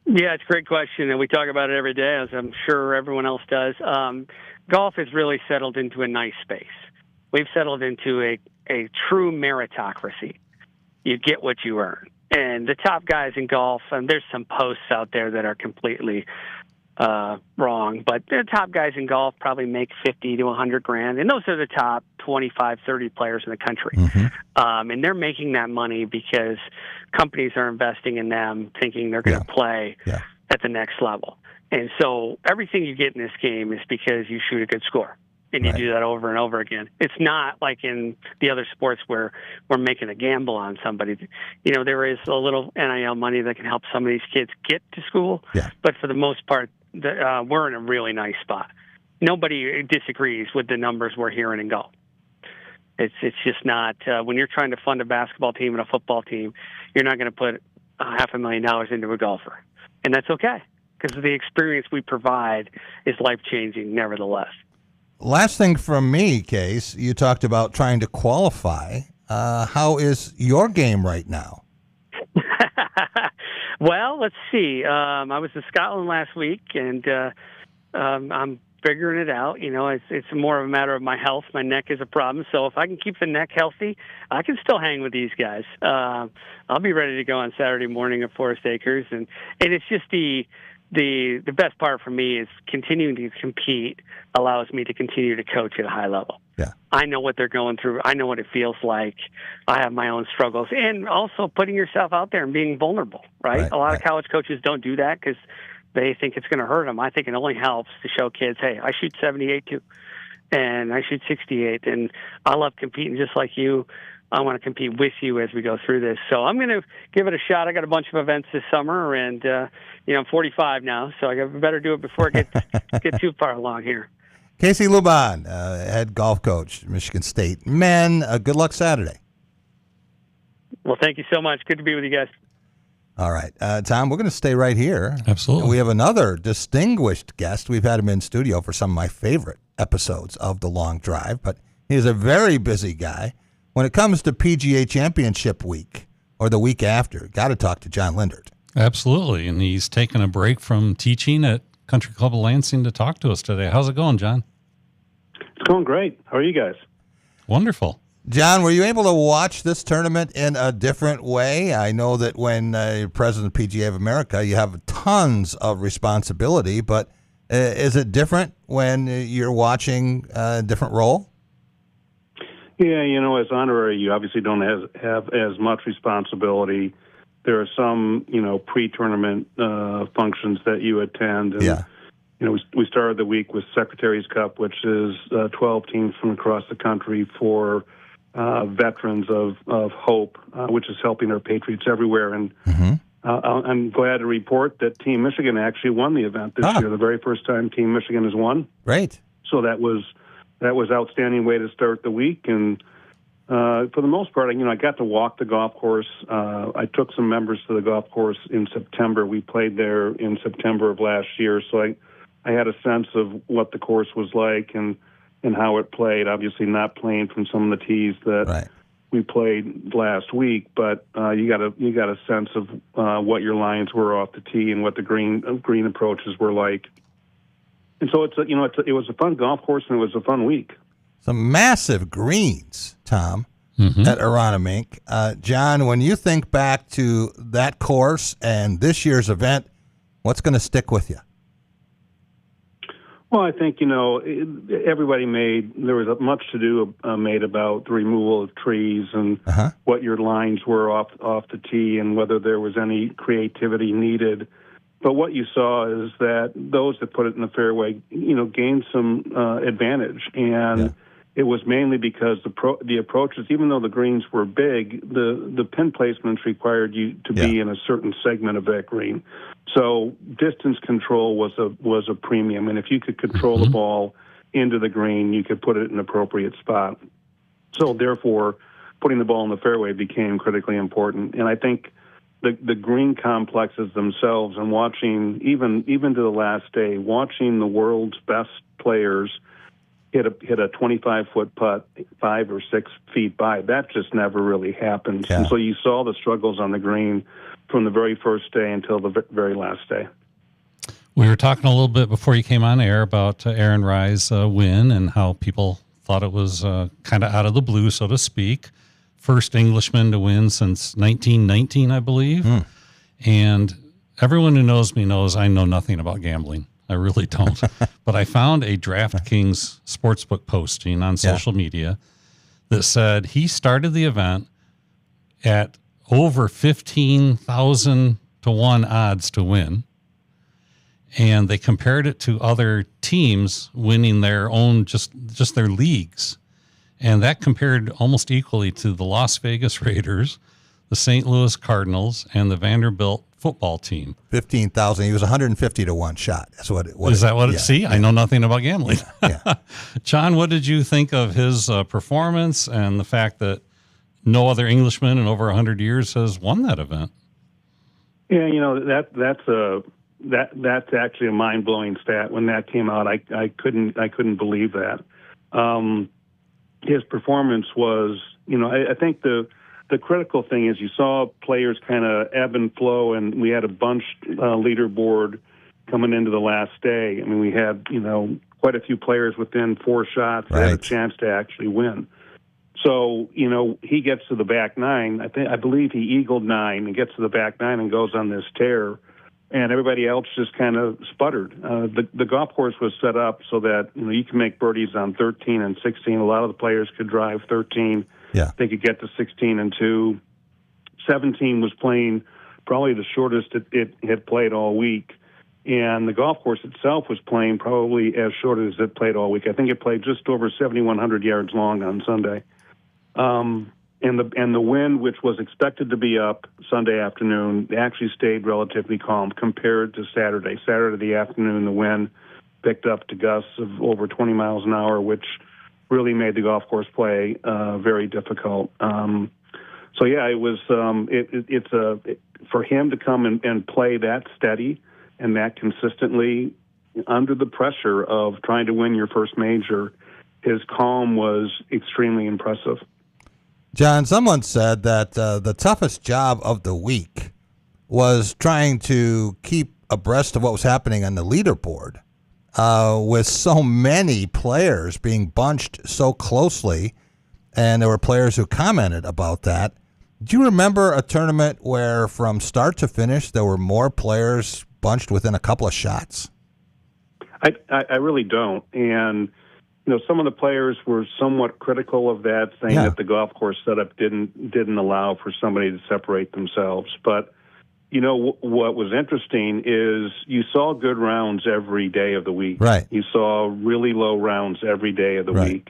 Yeah, it's a great question, and we talk about it every day, as I'm sure everyone else does. Golf has really settled into a nice space. We've settled into a true meritocracy. You get what you earn. And the top guys in golf, and there's some posts out there that are completely wrong, but the top guys in golf probably make 50 to 100 grand, and those are the top 25, 30 players in the country. And they're making that money because companies are investing in them, thinking they're going to play at the next level. And so everything you get in this game is because you shoot a good score. And you do that over and over again. It's not like in the other sports where we're making a gamble on somebody. There is a little NIL money that can help some of these kids get to school. But for the most part, we're in a really nice spot. Nobody disagrees with the numbers we're hearing in golf. It's just not when you're trying to fund a basketball team and a football team, you're not going to put $500,000 into a golfer, and that's okay because the experience we provide is life-changing, nevertheless. Last thing from me, Case, you talked about trying to qualify. How is your game right now? Well, let's see. I was in Scotland last week, and I'm figuring it out. It's more of a matter of my health. My neck is a problem, so if I can keep the neck healthy, I can still hang with these guys. I'll be ready to go on Saturday morning at Forest Acres, and it's just the best part for me is continuing to compete allows me to continue to coach at a high level. Yeah. I know what they're going through. I know what it feels like. I have my own struggles. And also putting yourself out there and being vulnerable, right? A lot of college coaches don't do that because they think it's going to hurt them. I think it only helps to show kids, hey, I shoot 78 too, and I shoot 68, and I love competing just like you. I want to compete with you as we go through this. So I'm going to give it a shot. I got a bunch of events this summer, and I'm 45 now, so I better do it before it get too far along here. Casey Luban, head golf coach, Michigan State men. Good luck Saturday. Well, thank you so much. Good to be with you guys. All right, Tom, we're going to stay right here. Absolutely. We have another distinguished guest. We've had him in studio for some of my favorite episodes of The Long Drive, but he's a very busy guy. When it comes to PGA Championship week or the week after, got to talk to John Lindert. Absolutely. And he's taken a break from teaching at Country Club of Lansing to talk to us today. How's it going, John? It's going great. How are you guys? Wonderful. John, were you able to watch this tournament in a different way? I know that when you're president of PGA of America, you have tons of responsibility, but is it different when you're watching a different role? Yeah, as honorary, you obviously don't have as much responsibility. There are some, pre-tournament functions that you attend. And, we started the week with Secretary's Cup, which is 12 teams from across the country for veterans of hope, which is helping our patriots everywhere. And I'm glad to report that Team Michigan actually won the event this year. The very first time Team Michigan has won. Great. So that was outstanding way to start the week. And for the most part, I got to walk the golf course. I took some members to the golf course in September. We played there in September of last year, so I had a sense of what the course was like and how it played. Obviously, not playing from some of the tees that we played last week, but you got a sense of what your lines were off the tee and what the green approaches were like. And so it was a fun golf course and it was a fun week. Some massive greens, Tom, at Aronimink. John, when you think back to that course and this year's event, what's going to stick with you? Well, I think, everybody there was much to do made about the removal of trees and what your lines were off the tee and whether there was any creativity needed. But what you saw is that those that put it in the fairway, gained some advantage. And it was mainly because the approaches, even though the greens were big, the pin placements required you to be in a certain segment of that green. So distance control was a premium, and if you could control the ball into the green, you could put it in an appropriate spot. So therefore, putting the ball in the fairway became critically important. And I think the green complexes themselves, and watching even to the last day, watching the world's best players hit a 25-foot putt 5 or 6 feet by, that just never really happens. And so you saw the struggles on the green from the very first day until the very last day. We were talking a little bit before you came on air about Aaron Rye's win and how people thought it was kind of out of the blue, so to speak. First Englishman to win since 1919, I believe. And everyone who knows me knows I know nothing about gambling. I really don't. But I found a DraftKings sportsbook posting on social media that said he started the event at over 15,000 to 1 odds to win. And they compared it to other teams winning their own, just their leagues. And that compared almost equally to the Las Vegas Raiders, the St. Louis Cardinals, and the Vanderbilt football team. 15,000. He was 150 to 1 shot. That's what it was. Is that what it? See, I know nothing about gambling. John, what did you think of his performance and the fact that no other Englishman in over 100 years has won that event? Yeah, that's actually a mind-blowing stat. When that came out, I couldn't believe that. His performance was, I think the critical thing is you saw players kind of ebb and flow, and we had a bunched leaderboard coming into the last day. I mean, we had, quite a few players within 4 shots that had a chance to actually win. So, he gets to the back 9. I believe he eagled 9 and gets to the back 9 and goes on this tear. And everybody else just kind of sputtered. The golf course was set up so that you can make birdies on 13 and 16. A lot of the players could drive 13. They could get to 16 and 2. 17 was playing probably the shortest it had played all week. And the golf course itself was playing probably as short as it played all week. I think it played just over 7,100 yards long on Sunday. And the wind, which was expected to be up Sunday afternoon, actually stayed relatively calm compared to Saturday. Saturday afternoon, the wind picked up to gusts of over 20 miles an hour, which really made the golf course play very difficult. So yeah, it was. For him to come and play that steady and that consistently under the pressure of trying to win your first major, his calm was extremely impressive. John, someone said that the toughest job of the week was trying to keep abreast of what was happening on the leaderboard with so many players being bunched so closely, and there were players who commented about that. Do you remember a tournament where from start to finish there were more players bunched within a couple of shots? I really don't. And, some of the players were somewhat critical of that, saying that the golf course setup didn't allow for somebody to separate themselves. But, what was interesting is you saw good rounds every day of the week. Right. You saw really low rounds every day of the week.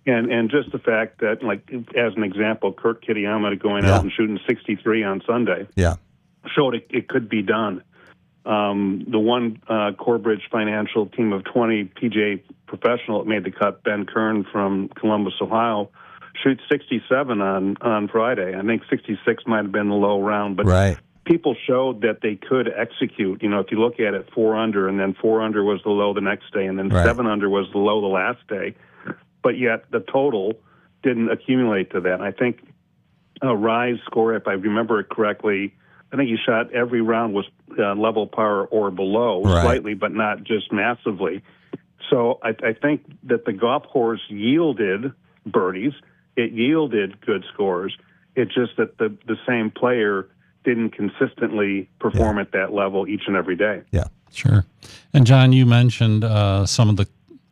And just the fact that, like, as an example, Kurt Kitayama going out and shooting 63 on Sunday showed it could be done. The one Corebridge Financial team of 20 PGA professional that made the cut, Ben Kern from Columbus, Ohio, shoots 67 on Friday. I think 66 might have been the low round, but people showed that they could execute. If you look at it, 4 under, and then 4 under was the low the next day, and then 7 under was the low the last day. But yet the total didn't accumulate to that. I think Rye's score, if I remember it correctly, I think he shot every round was level par or below, slightly, but not just massively. So I think that the golf course yielded birdies. It yielded good scores. It's just that the same player didn't consistently perform at that level each and every day. Yeah, sure. And John, you mentioned some of the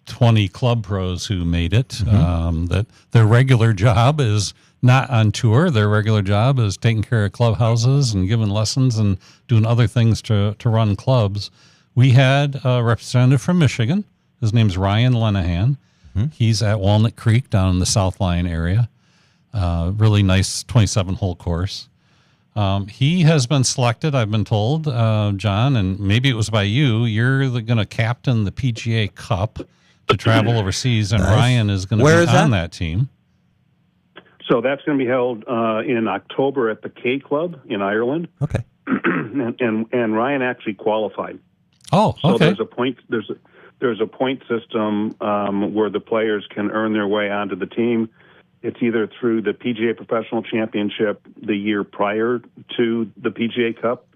20 club pros who made it, that their regular job is not on tour. Their regular job is taking care of clubhouses and giving lessons and doing other things to run clubs. We had a representative from Michigan. His name's Ryan Lenahan. He's at Walnut Creek down in the South Line area. Really nice 27-hole course. He has been selected, I've been told, John, and maybe it was by you. You're going to captain the PGA Cup to travel overseas, and Ryan is going to be on that team. So that's going to be held in October at the K Club in Ireland. Okay. and Ryan actually qualified. Oh, okay. So there's a point system where the players can earn their way onto the team. It's either through the PGA Professional Championship the year prior to the PGA Cup,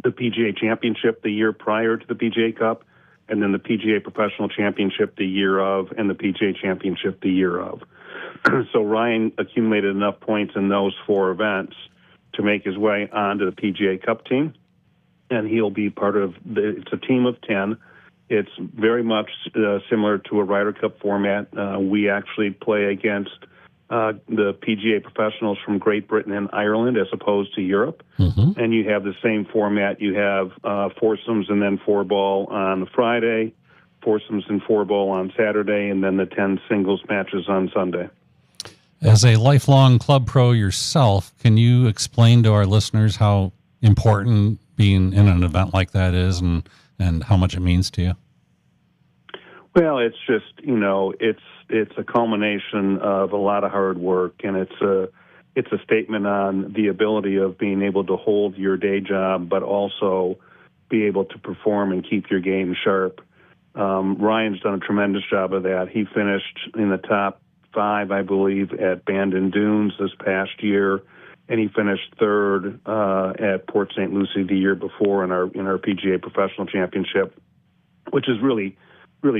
the PGA Championship the year prior to the PGA Cup, and then the PGA Professional Championship the year of, and the PGA Championship the year of. So Ryan accumulated enough points in those 4 events to make his way onto the PGA Cup team, and he'll be part of it's a team of 10. It's very much similar to a Ryder Cup format. We actually play against the PGA professionals from Great Britain and Ireland as opposed to Europe. And you have the same format. You have foursomes and then 4-ball on Friday, foursomes and 4-ball on Saturday, and then the 10 singles matches on Sunday. As a lifelong club pro yourself, can you explain to our listeners how important being in an event like that is and how much it means to you? Well, it's just, it's a culmination of a lot of hard work, and it's a statement on the ability of being able to hold your day job, but also be able to perform and keep your game sharp. Ryan's done a tremendous job of that. He finished in the top 5, I believe, at Bandon Dunes this past year, and he finished 3rd at Port St. Lucie the year before in our PGA Professional Championship, which is really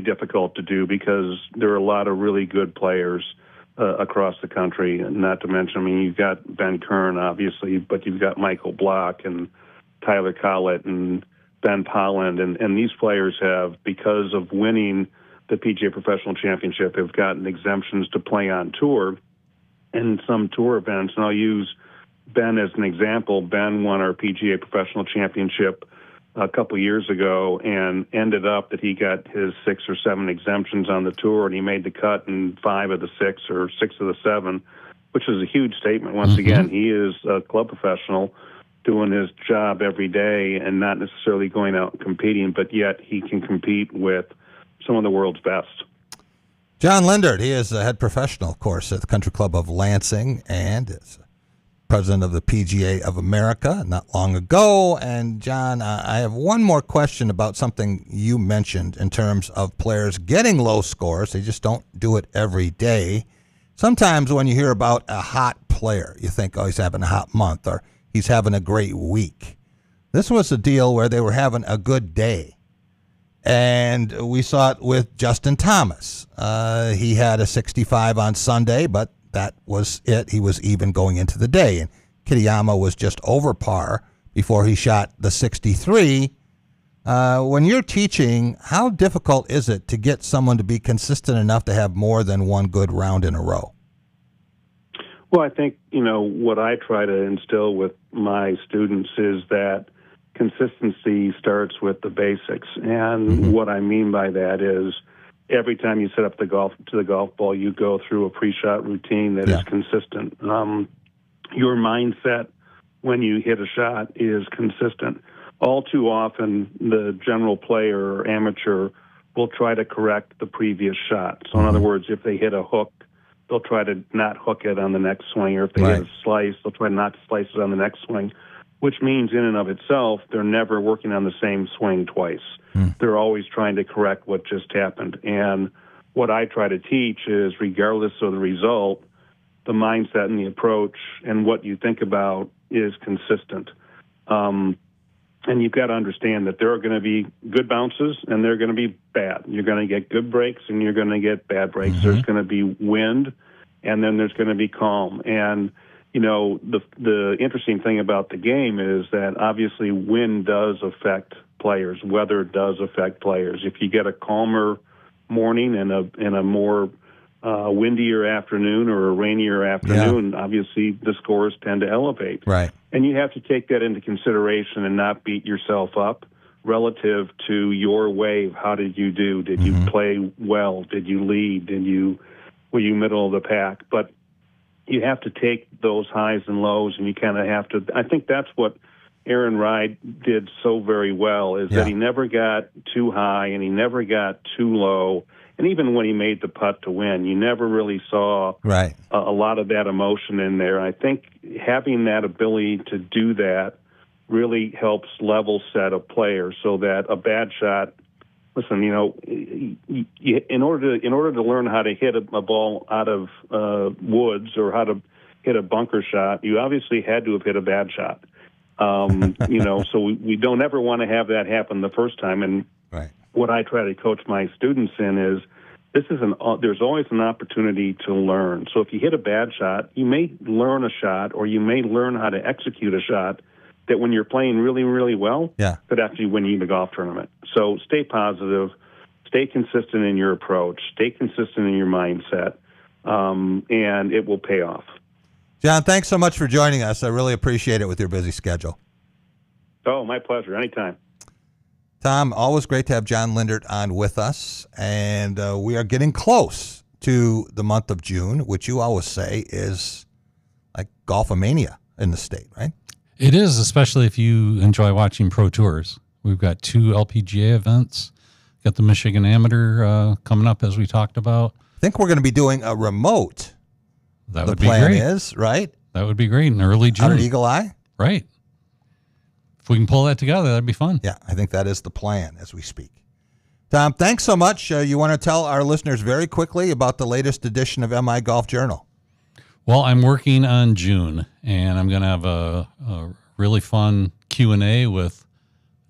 difficult to do because there are a lot of really good players across the country. And not to mention, you've got Ben Kern, obviously, but you've got Michael Block and Tyler Collett and Ben Polland. And these players have, because of winning the PGA Professional Championship, have gotten exemptions to play on tour and some tour events. And I'll use Ben as an example. Ben won our PGA Professional Championship a couple years ago and ended up that he got his 6 or 7 exemptions on the tour, and he made the cut in 5 of the 6 or 6 of the 7, which is a huge statement. Once again, he is a club professional doing his job every day and not necessarily going out and competing, but yet he can compete with some of the world's best. John Lindert, he is the head professional, of course, at the Country Club of Lansing and is president of the PGA of America not long ago. And John, I have one more question about something you mentioned in terms of players getting low scores. They just don't do it every day. Sometimes when you hear about a hot player, you think, oh, he's having a hot month or he's having a great week. This was a deal where they were having a good day. And we saw it with Justin Thomas. He had a 65 on Sunday, but that was it. He was even going into the day. And Kitayama was just over par before he shot the 63. When you're teaching, how difficult is it to get someone to be consistent enough to have more than one good round in a row? Well, I think, what I try to instill with my students is that consistency starts with the basics. And what I mean by that is every time you set up the golf ball, you go through a pre-shot routine that is consistent. Your mindset when you hit a shot is consistent. All too often, the general player or amateur will try to correct the previous shot. So in other words, if they hit a hook, they'll try to not hook it on the next swing, or if they hit a slice, they'll try not to slice it on the next swing, which means in and of itself, they're never working on the same swing twice. They're always trying to correct what just happened. And what I try to teach is, regardless of the result, the mindset and the approach and what you think about is consistent. And you've got to understand that there are going to be good bounces and they're going to be bad. You're going to get good breaks and you're going to get bad breaks. There's going to be wind and then there's going to be calm. And, the interesting thing about the game is that obviously wind does affect players. Weather does affect players. If you get a calmer morning and a more windier afternoon or a rainier afternoon, obviously the scores tend to elevate. Right. And you have to take that into consideration and not beat yourself up relative to your wave. How did you do? Did you play well? Did you lead? Were you middle of the pack? But you have to take those highs and lows, and you kind of have to. I think that's what Aaron Ride did so very well, is that he never got too high and he never got too low. And even when he made the putt to win, you never really saw a lot of that emotion in there. I think having that ability to do that really helps level set a player so that a bad shot, listen, in order to learn how to hit a ball out of woods or how to hit a bunker shot, you obviously had to have hit a bad shot. So we don't ever want to have that happen the first time. And what I try to coach my students in is there's always an opportunity to learn. So if you hit a bad shot, you may learn a shot or you may learn how to execute a shot that when you're playing really, really well, could actually win you the golf tournament. So stay positive, stay consistent in your approach, stay consistent in your mindset, and it will pay off. John, thanks so much for joining us. I really appreciate it with your busy schedule. Oh, my pleasure. Anytime. Tom, always great to have John Lindert on with us. And we are getting close to the month of June, which you always say is like golfomania in the state, right? It is, especially if you enjoy watching pro tours. We've got 2 LPGA events. Got the Michigan Amateur coming up, as we talked about. I think we're going to be doing a remote. That would be great. The plan is, right? That would be great in early June. Out at Eagle Eye? Right. If we can pull that together, that'd be fun. Yeah, I think that is the plan as we speak. Tom, thanks so much. You want to tell our listeners very quickly about the latest edition of MI Golf Journal? Well, I'm working on June, and I'm going to have a really fun Q&A with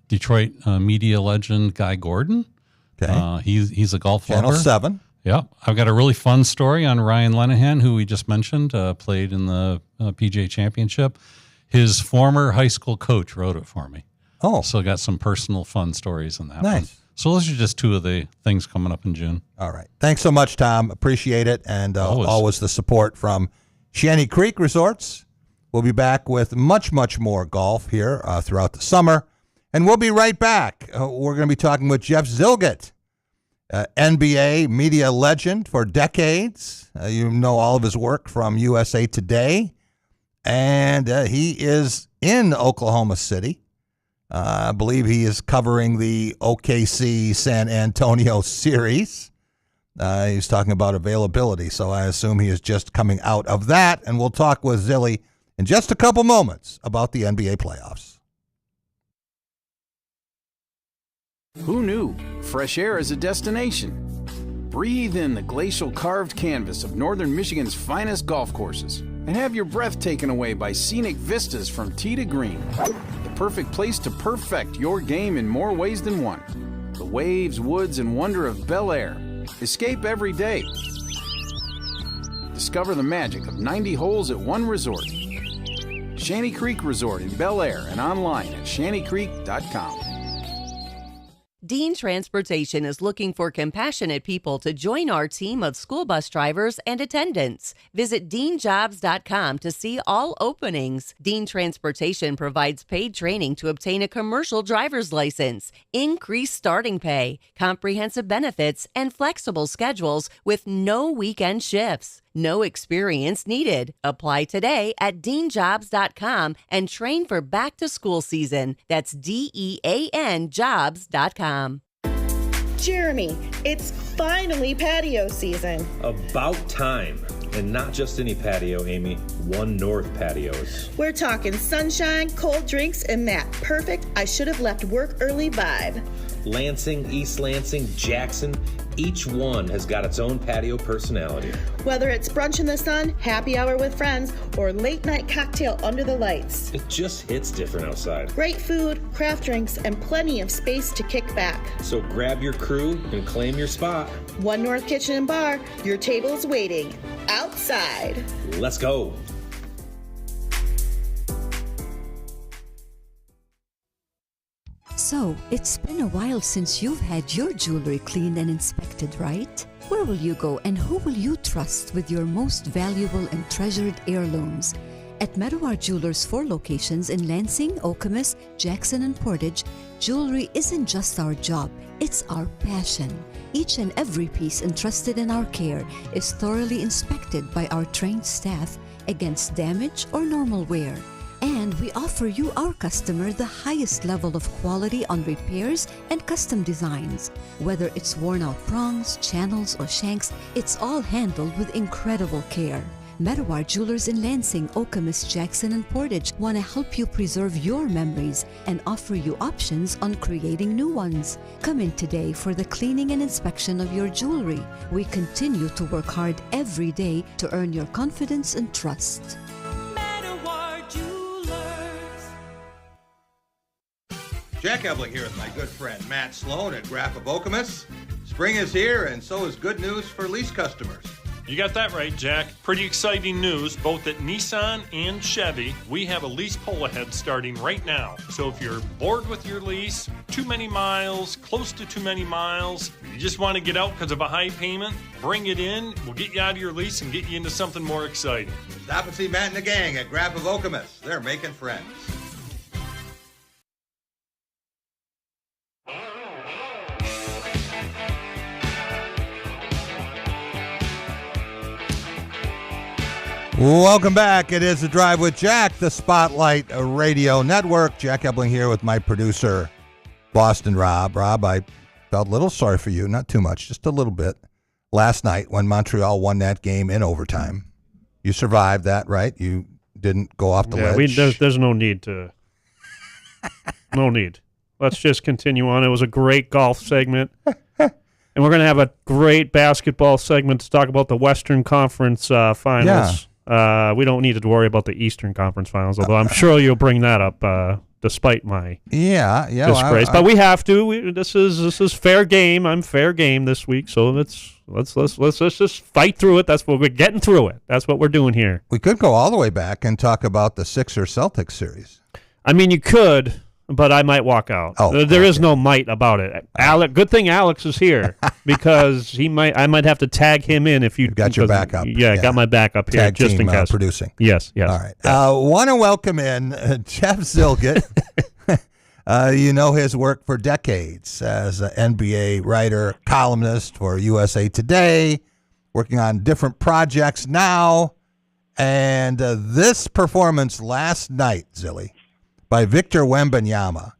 Detroit media legend Guy Gordon. Okay. He's a golf Channel lover. 7. Yep. I've got a really fun story on Ryan Lenahan, who we just mentioned, played in the PGA Championship. His former high school coach wrote it for me. Oh. So I got some personal fun stories in that Nice. one. So those are just 2 of the things coming up in June. All right. Thanks so much, Tom. Appreciate it. And always the support from Shanty Creek Resorts. We'll be back with much, much more golf here throughout the summer. And we'll be right back. We're going to be talking with Jeff Zillgett, NBA media legend for decades. You know all of his work from USA Today. And he is in Oklahoma City. I believe he is covering the OKC San Antonio series. He's talking about availability, so I assume he is just coming out of that. And we'll talk with Zilly in just a couple moments about the NBA playoffs. Who knew? Fresh air is a destination. Breathe in the glacial carved canvas of northern Michigan's finest golf courses and have your breath taken away by scenic vistas from tee to green. The perfect place to perfect your game in more ways than one. The waves, woods, and wonder of Bel Air. Escape every day. Discover the magic of 90 holes at one resort. Shanty Creek Resort in Bel Air and online at shantycreek.com. Dean Transportation is looking for compassionate people to join our team of school bus drivers and attendants. Visit deanjobs.com to see all openings. Dean Transportation provides paid training to obtain a commercial driver's license, increased starting pay, comprehensive benefits, and flexible schedules with no weekend shifts. No experience needed. Apply today at deanjobs.com and train for back to school season. That's DEAN jobs.com. Jeremy, it's finally patio season. About time. And not just any patio, Amy. One North patios. We're talking sunshine, cold drinks, and that perfect I should have left work early vibe. Lansing, East Lansing, Jackson, each one has got its own patio personality. Whether it's brunch in the sun, happy hour with friends, or late night cocktail under the lights. It just hits different outside. Great food, craft drinks, and plenty of space to kick back. So grab your crew and claim your spot. One North Kitchen and Bar, your table's waiting. Outside. Let's go. So, it's been a while since you've had your jewelry cleaned and inspected, right? Where will you go and who will you trust with your most valuable and treasured heirlooms? At Meadowar Jewelers' 4 locations in Lansing, Okemos, Jackson, and Portage, jewelry isn't just our job, it's our passion. Each and every piece entrusted in our care is thoroughly inspected by our trained staff against damage or normal wear. And we offer you, our customer, the highest level of quality on repairs and custom designs. Whether it's worn out prongs, channels, or shanks, it's all handled with incredible care. Meadowar Jewelers in Lansing, Okemos, Jackson, and Portage want to help you preserve your memories and offer you options on creating new ones. Come in today for the cleaning and inspection of your jewelry. We continue to work hard every day to earn your confidence and trust. Jack Ebling here with my good friend Matt Sloan at Graph of Okemos. Spring is here, and so is good news for lease customers. You got that right, Jack. Pretty exciting news, both at Nissan and Chevy. We have a lease pull ahead starting right now. So if you're bored with your lease, too many miles, close to too many miles, you just want to get out because of a high payment, bring it in. We'll get you out of your lease and get you into something more exciting. Stop and see Matt and the gang at Graph of Okemos. They're making friends. Welcome back. It is The Drive with Jack, the Spotlight Radio Network. Jack Ebling here with my producer, Boston Rob. Rob, I felt a little sorry for you, not too much, just a little bit, last night when Montreal won that game in overtime. You survived that, right? You didn't go off the ledge. There's no need to. No need. Let's just continue on. It was a great golf segment. And we're going to have a great basketball segment to talk about the Western Conference finals. Yeah. We don't need to worry about the Eastern Conference finals, although I'm sure you'll bring that up despite my disgrace. But we have to. This is fair game. I'm fair game this week, so let's just fight through it. That's what we're getting through it. That's what we're doing here. We could go all the way back and talk about the Sixers-Celtics series. I mean, you could, but I might walk out. There is no might about it. Good thing Alex is here because I might have to tag him in if you got your backup. Yeah, I got my backup here Tag just team, in case. Producing. Yes. All right. Want to welcome in Jeff Zilgett. You know his work for decades as an NBA writer, columnist for USA Today, working on different projects now. And this performance last night, Zilly, by Victor Wembanyama.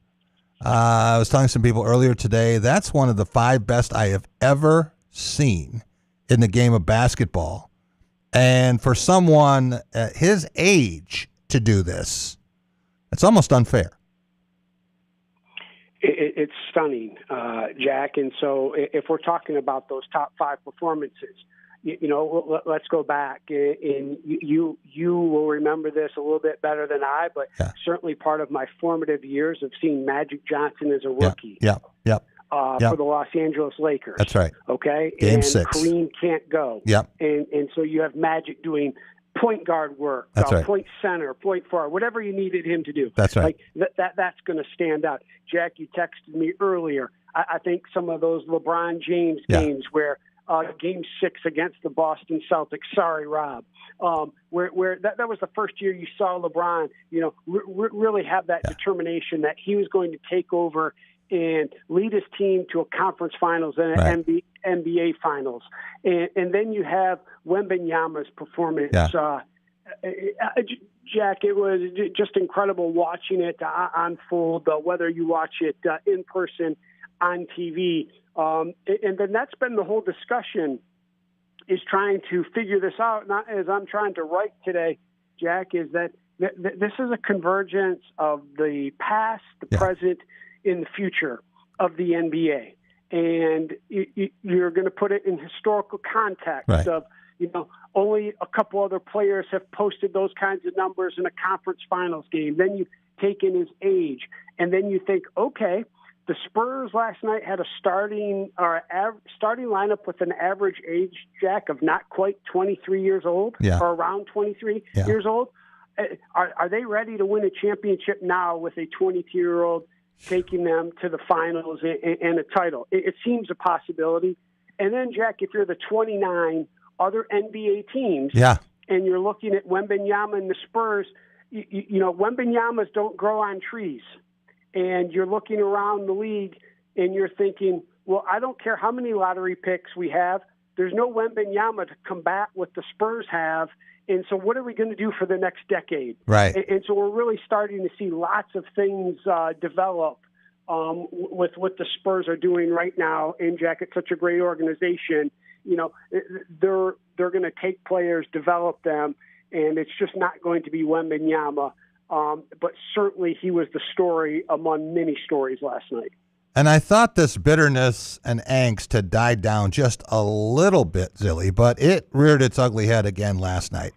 I was telling some people earlier today, that's one of the 5 best I have ever seen in the game of basketball. And for someone at his age to do this, it's almost unfair. It's stunning, Jack. And so if we're talking about those top 5 performances, let's go back, and you will remember this a little bit better than I, but certainly part of my formative years of seeing Magic Johnson as a rookie. For the Los Angeles Lakers. That's right. Okay? Game 6. Kareem can't go. Yep. And so you have Magic doing point guard work, That's right. point center, point forward, whatever you needed him to do. That's right. Like that's going to stand out. Jack, you texted me earlier. I think some of those LeBron James games where Game 6 against the Boston Celtics. Sorry, Rob. Where that was the first year you saw LeBron, really have that determination that he was going to take over and lead his team to a conference finals and an NBA finals. And then you have Wembanyama's performance. Jack, it was just incredible watching it unfold, whether you watch it in person, on TV. And then that's been the whole discussion, is trying to figure this out. Not as I'm trying to write today, Jack, is that this is a convergence of the past, the present, in the future of the NBA. And you're going to put it in historical context of, only a couple other players have posted those kinds of numbers in a conference finals game. Then you take in his age, and then you think, okay, the Spurs last night had a starting lineup with an average age, Jack, of not quite 23 years old, or around 23 years old. Are they ready to win a championship now with a 22-year-old taking them to the finals and a title? It seems a possibility. And then, Jack, if you're the 29 other NBA teams, and you're looking at Wembanyama and the Spurs, Wembanyamas don't grow on trees. And you're looking around the league and you're thinking, well, I don't care how many lottery picks we have. There's no Wembanyama to combat what the Spurs have. And so what are we going to do for the next decade? Right. And so we're really starting to see lots of things develop with what the Spurs are doing right now. And, Jack, it's such a great organization. They're going to take players, develop them, and it's just not going to be Wembanyama. But certainly he was the story among many stories last night. And I thought this bitterness and angst had died down just a little bit, Zilly, but it reared its ugly head again last night.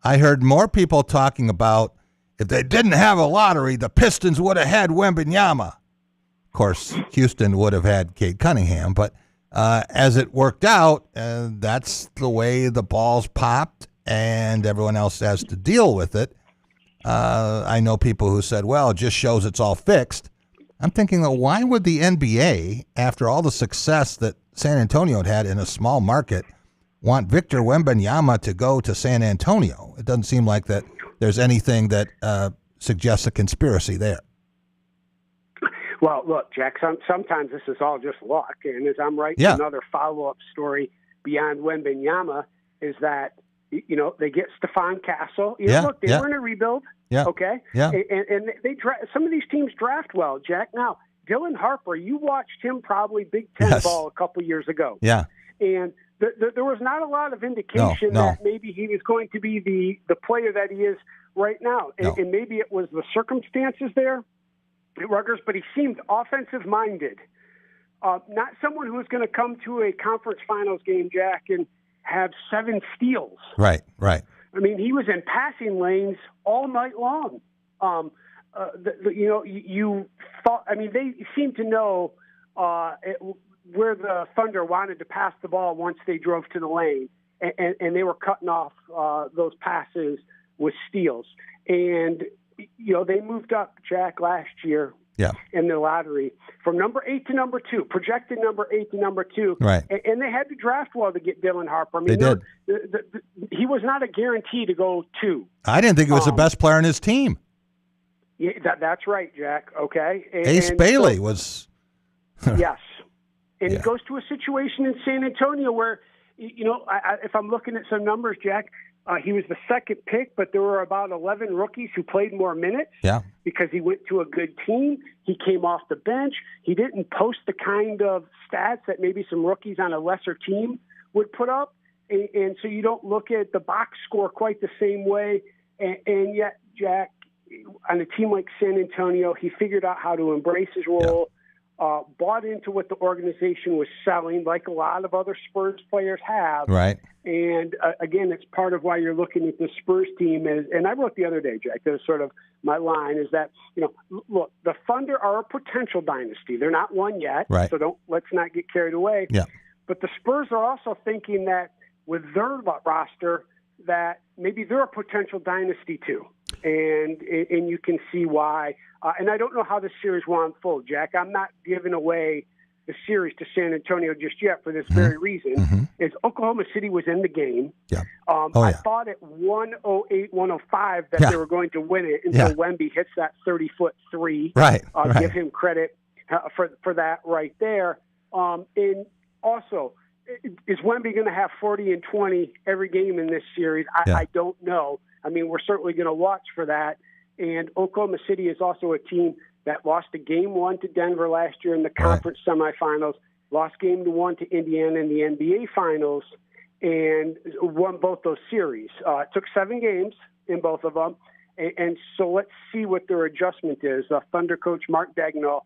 I heard more people talking about if they didn't have a lottery, the Pistons would have had Wembanyama. Of course, Houston would have had Cade Cunningham, but as it worked out, that's the way the balls popped, and everyone else has to deal with it. I know people who said, well, it just shows it's all fixed. I'm thinking, why would the NBA, after all the success that San Antonio had in a small market, want Victor Wembanyama to go to San Antonio? It doesn't seem like that there's anything that suggests a conspiracy there. Well, look, Jack, sometimes this is all just luck. And as I'm writing another follow-up story beyond Wembanyama, is that they get Stephon Castle. Look, they were in a rebuild. Okay. Yeah. And they some of these teams draft well, Jack. Now, Dylan Harper, you watched him probably Big Ten ball a couple years ago. Yeah. And there was not a lot of indication that maybe he was going to be the player that he is right now. And maybe it was the circumstances there at Rutgers, but he seemed offensive-minded. Not someone who's going to come to a conference finals game, Jack, and have 7 steals. Right. I mean, he was in passing lanes all night long. You thought. I mean, they seemed to know where the Thunder wanted to pass the ball once they drove to the lane, and they were cutting off those passes with steals. And they moved up, Jack, last year. In the lottery from number 8 to number 2, projected number 8 to number 2. Right. And they had to draft well to get Dylan Harper. I mean, they did. He was not a guarantee to go 2. I didn't think he was the best player on his team. Yeah, that's right, Jack. Okay. Ace Bailey was. Yes. And he goes to a situation in San Antonio where, if I'm looking at some numbers, Jack, he was the second pick, but there were about 11 rookies who played more minutes because he went to a good team. He came off the bench. He didn't post the kind of stats that maybe some rookies on a lesser team would put up. And so you don't look at the box score quite the same way. And yet, Jack, on a team like San Antonio, he figured out how to embrace his role. bought into what the organization was selling, like a lot of other Spurs players have. Right. And again, it's part of why you're looking at the Spurs team. And I wrote the other day, Jack, that was sort of my line, is that, look, the Thunder are a potential dynasty. They're not one yet, right. So let's not get carried away. Yeah. But the Spurs are also thinking that with their roster, that maybe they're a potential dynasty too. And you can see why. And I don't know how the series will unfold, Jack. I'm not giving away the series to San Antonio just yet for this very reason. Is Oklahoma City was in the game. Yeah. I thought at 108-105 that they were going to win it until Wemby hits that 30-foot three. Right. Give him credit for that right there. And also, is Wemby going to have 40 and 20 every game in this series? I don't know. I mean, we're certainly going to watch for that. And Oklahoma City is also a team that lost a game 1 to Denver last year in the conference semifinals, lost game 1 to Indiana in the NBA finals, and won both those series. It took 7 games in both of them. And so let's see what their adjustment is. Thunder coach Mark Daigneault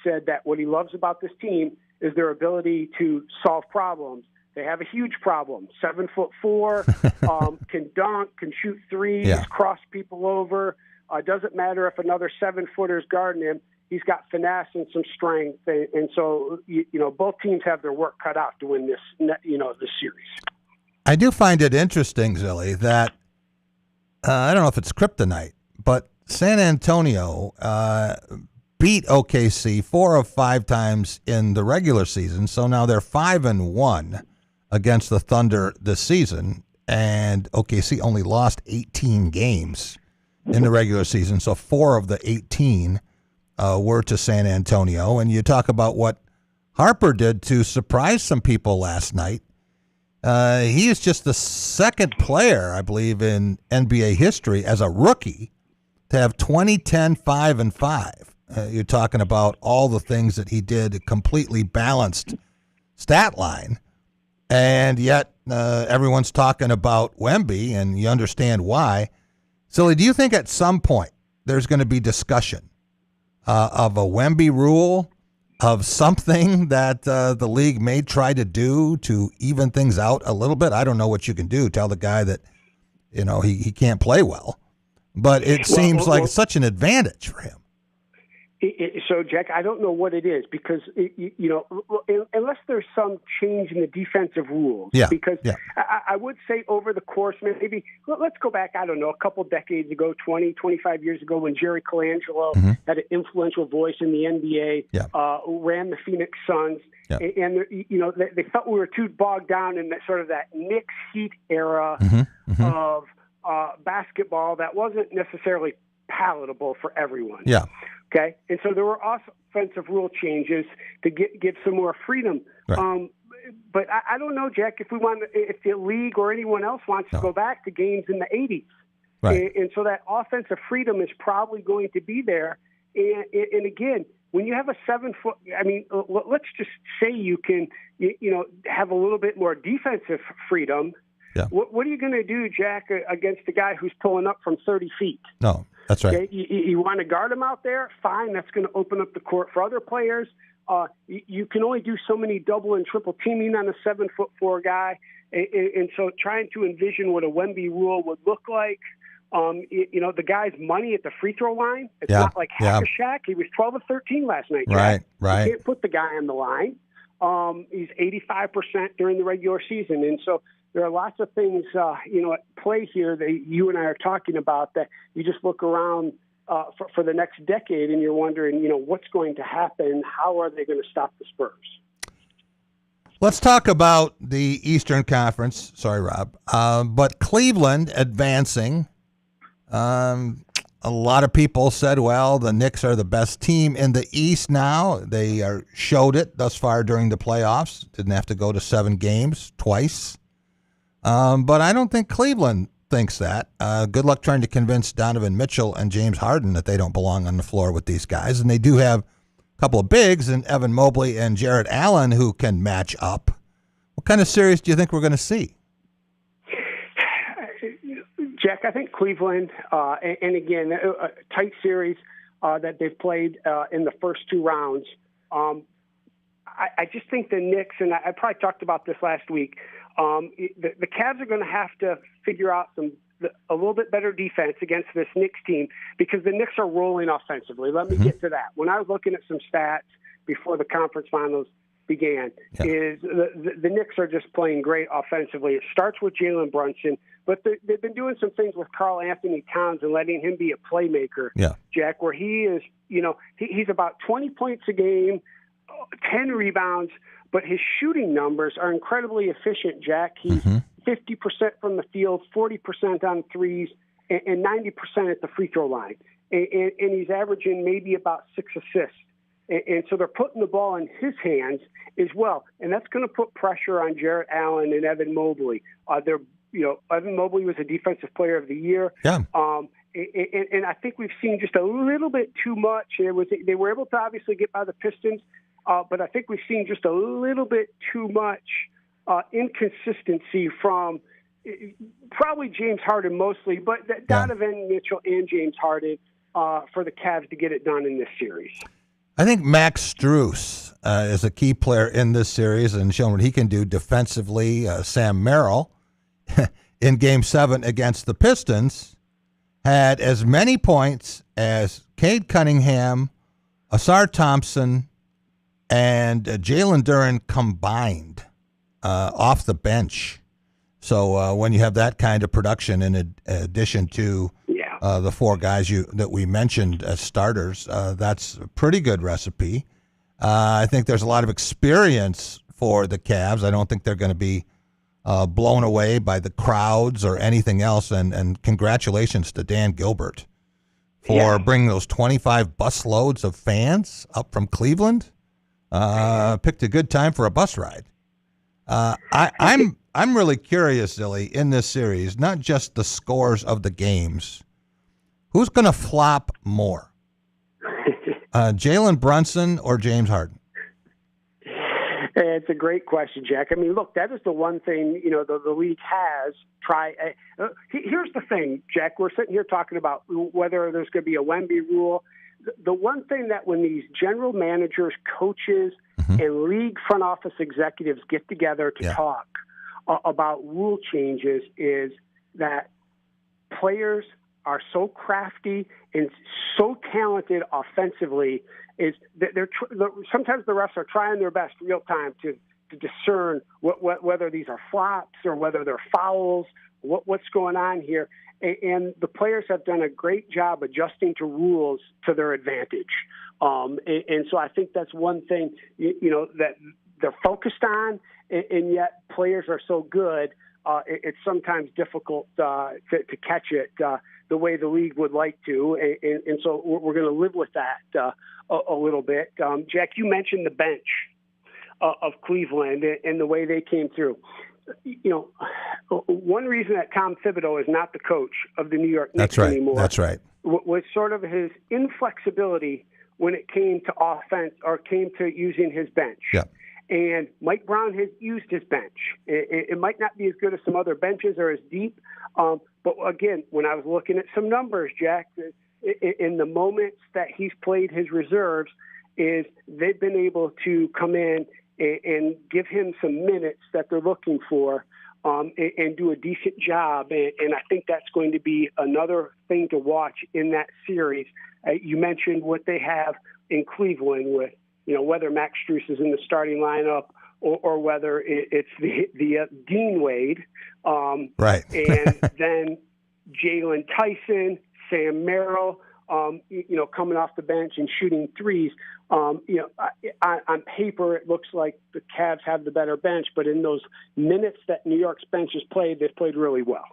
said that what he loves about this team is their ability to solve problems. They have a huge problem. 7'4", can dunk, can shoot threes, cross people over. Doesn't matter if another 7-footer is guarding him. He's got finesse and some strength, and so both teams have their work cut out to win this series. I do find it interesting, Zilly, that I don't know if it's kryptonite, but San Antonio beat OKC 4 of 5 times in the regular season, so now they're 5-1 against the Thunder this season, and OKC only lost 18 games in the regular season, so 4 of the 18 were to San Antonio. And you talk about what Harper did to surprise some people last night. He is just the second player, I believe, in NBA history as a rookie to have 20, 10, 5, and 5. You're talking about all the things that he did, a completely balanced stat line. And yet everyone's talking about Wemby, and you understand why. Silly, do you think at some point there's going to be discussion of a Wemby rule, of something that the league may try to do to even things out a little bit? I don't know what you can do. Tell the guy that, he can't play well. But it seems like such an advantage for him. So, Jack, I don't know what it is because, unless there's some change in the defensive rules. Yeah. Because I would say over the course, maybe, let's go back, I don't know, a couple decades ago, 20, 25 years ago, when Jerry Colangelo had an influential voice in the NBA, ran the Phoenix Suns. Yeah. And they felt we were too bogged down in that sort of that Knicks Heat era of basketball that wasn't necessarily palatable for everyone. Yeah. Okay, and so there were offensive rule changes to give some more freedom. Right. But I don't know, Jack, if the league or anyone else wants to go back to games in the 80s. Right. And so that offensive freedom is probably going to be there. And again, when you have a 7-foot, let's just say you can, have a little bit more defensive freedom. Yeah. What are you going to do, Jack, against a guy who's pulling up from 30 feet? No, that's right. Okay? You want to guard him out there? Fine. That's going to open up the court for other players. You can only do so many double and triple teaming on a 7'4" guy. And so trying to envision what a Wemby rule would look like, the guy's money at the free throw line, it's not like Hack-a-Shaq. He was 12 of 13 last night, Jack. Right. You can't put the guy on the line. He's 85% during the regular season. And so there are lots of things, at play here that you and I are talking about that you just look around for the next decade and you're wondering, what's going to happen? How are they going to stop the Spurs? Let's talk about the Eastern Conference. Sorry, Rob. But Cleveland advancing. A lot of people said, well, the Knicks are the best team in the East now. They showed it thus far during the playoffs. Didn't have to go to 7 games twice. But I don't think Cleveland thinks that. Good luck trying to convince Donovan Mitchell and James Harden that they don't belong on the floor with these guys. And they do have a couple of bigs in Evan Mobley and Jarrett Allen who can match up. What kind of series do you think we're going to see? Jack, I think Cleveland, and again, a tight series that they've played in the first 2 rounds. I just think the Knicks, and I probably talked about this last week, the Cavs are going to have to figure out a little bit better defense against this Knicks team because the Knicks are rolling offensively. Let me get to that. When I was looking at some stats before the conference finals began, is the Knicks are just playing great offensively. It starts with Jalen Brunson, but they've been doing some things with Karl Anthony Towns and letting him be a playmaker, Jack, where he is, he's about 20 points a game, 10 rebounds, but his shooting numbers are incredibly efficient, Jack. He's 50% from the field, 40% on threes, and 90% at the free throw line. And he's averaging maybe about 6 assists. And so they're putting the ball in his hands as well. And that's going to put pressure on Jarrett Allen and Evan Mobley. Evan Mobley was a Defensive Player of the Year. Yeah. And I think we've seen just a little bit too much. They were able to obviously get by the Pistons, but I think we've seen just a little bit too much inconsistency from probably James Harden mostly, but Donovan Mitchell and James Harden for the Cavs to get it done in this series. I think Max Strus is a key player in this series and shown what he can do defensively. Sam Merrill in Game 7 against the Pistons had as many points as Cade Cunningham, Asar Thompson, and Jalen Duren combined off the bench. So when you have that kind of production in addition to the 4 guys that we mentioned as starters, that's a pretty good recipe. I think there's a lot of experience for the Cavs. I don't think they're going to be blown away by the crowds or anything else. And congratulations to Dan Gilbert for bringing those 25 bus loads of fans up from Cleveland. Picked a good time for a bus ride. I'm really curious, Zilly, in this series, not just the scores of the games. Who's going to flop more? Jalen Brunson or James Harden? It's a great question, Jack. I mean, look, that is the one thing, the league has tried. Here's the thing, Jack. We're sitting here talking about whether there's going to be a Wemby rule. The one thing that when these general managers, coaches, and league front office executives get together to talk about rule changes is that players are so crafty and so talented offensively is that sometimes the refs are trying their best real time to discern whether these are flops or whether they're fouls, what's going on here. And the players have done a great job adjusting to rules to their advantage. And so I think that's one thing, that they're focused on, and yet players are so good, it's sometimes difficult to catch it the way the league would like to. And so we're going to live with that a little bit. Jack, you mentioned the bench of Cleveland and the way they came through. One reason that Tom Thibodeau is not the coach of the New York Knicks anymore. That's right. Was sort of his inflexibility when it came to offense or came to using his bench. Yeah. And Mike Brown has used his bench. It might not be as good as some other benches or as deep. But again, when I was looking at some numbers, Jack, in the moments that he's played his reserves, is they've been able to come in and give him some minutes that they're looking for and do a decent job. And I think that's going to be another thing to watch in that series. You mentioned what they have in Cleveland with, whether Max Strus is in the starting lineup or whether it's the Dean Wade. Right. And then Jalen Tyson, Sam Merrill, coming off the bench and shooting threes. On paper, it looks like the Cavs have the better bench, but in those minutes that New York's bench has played, they've played really well.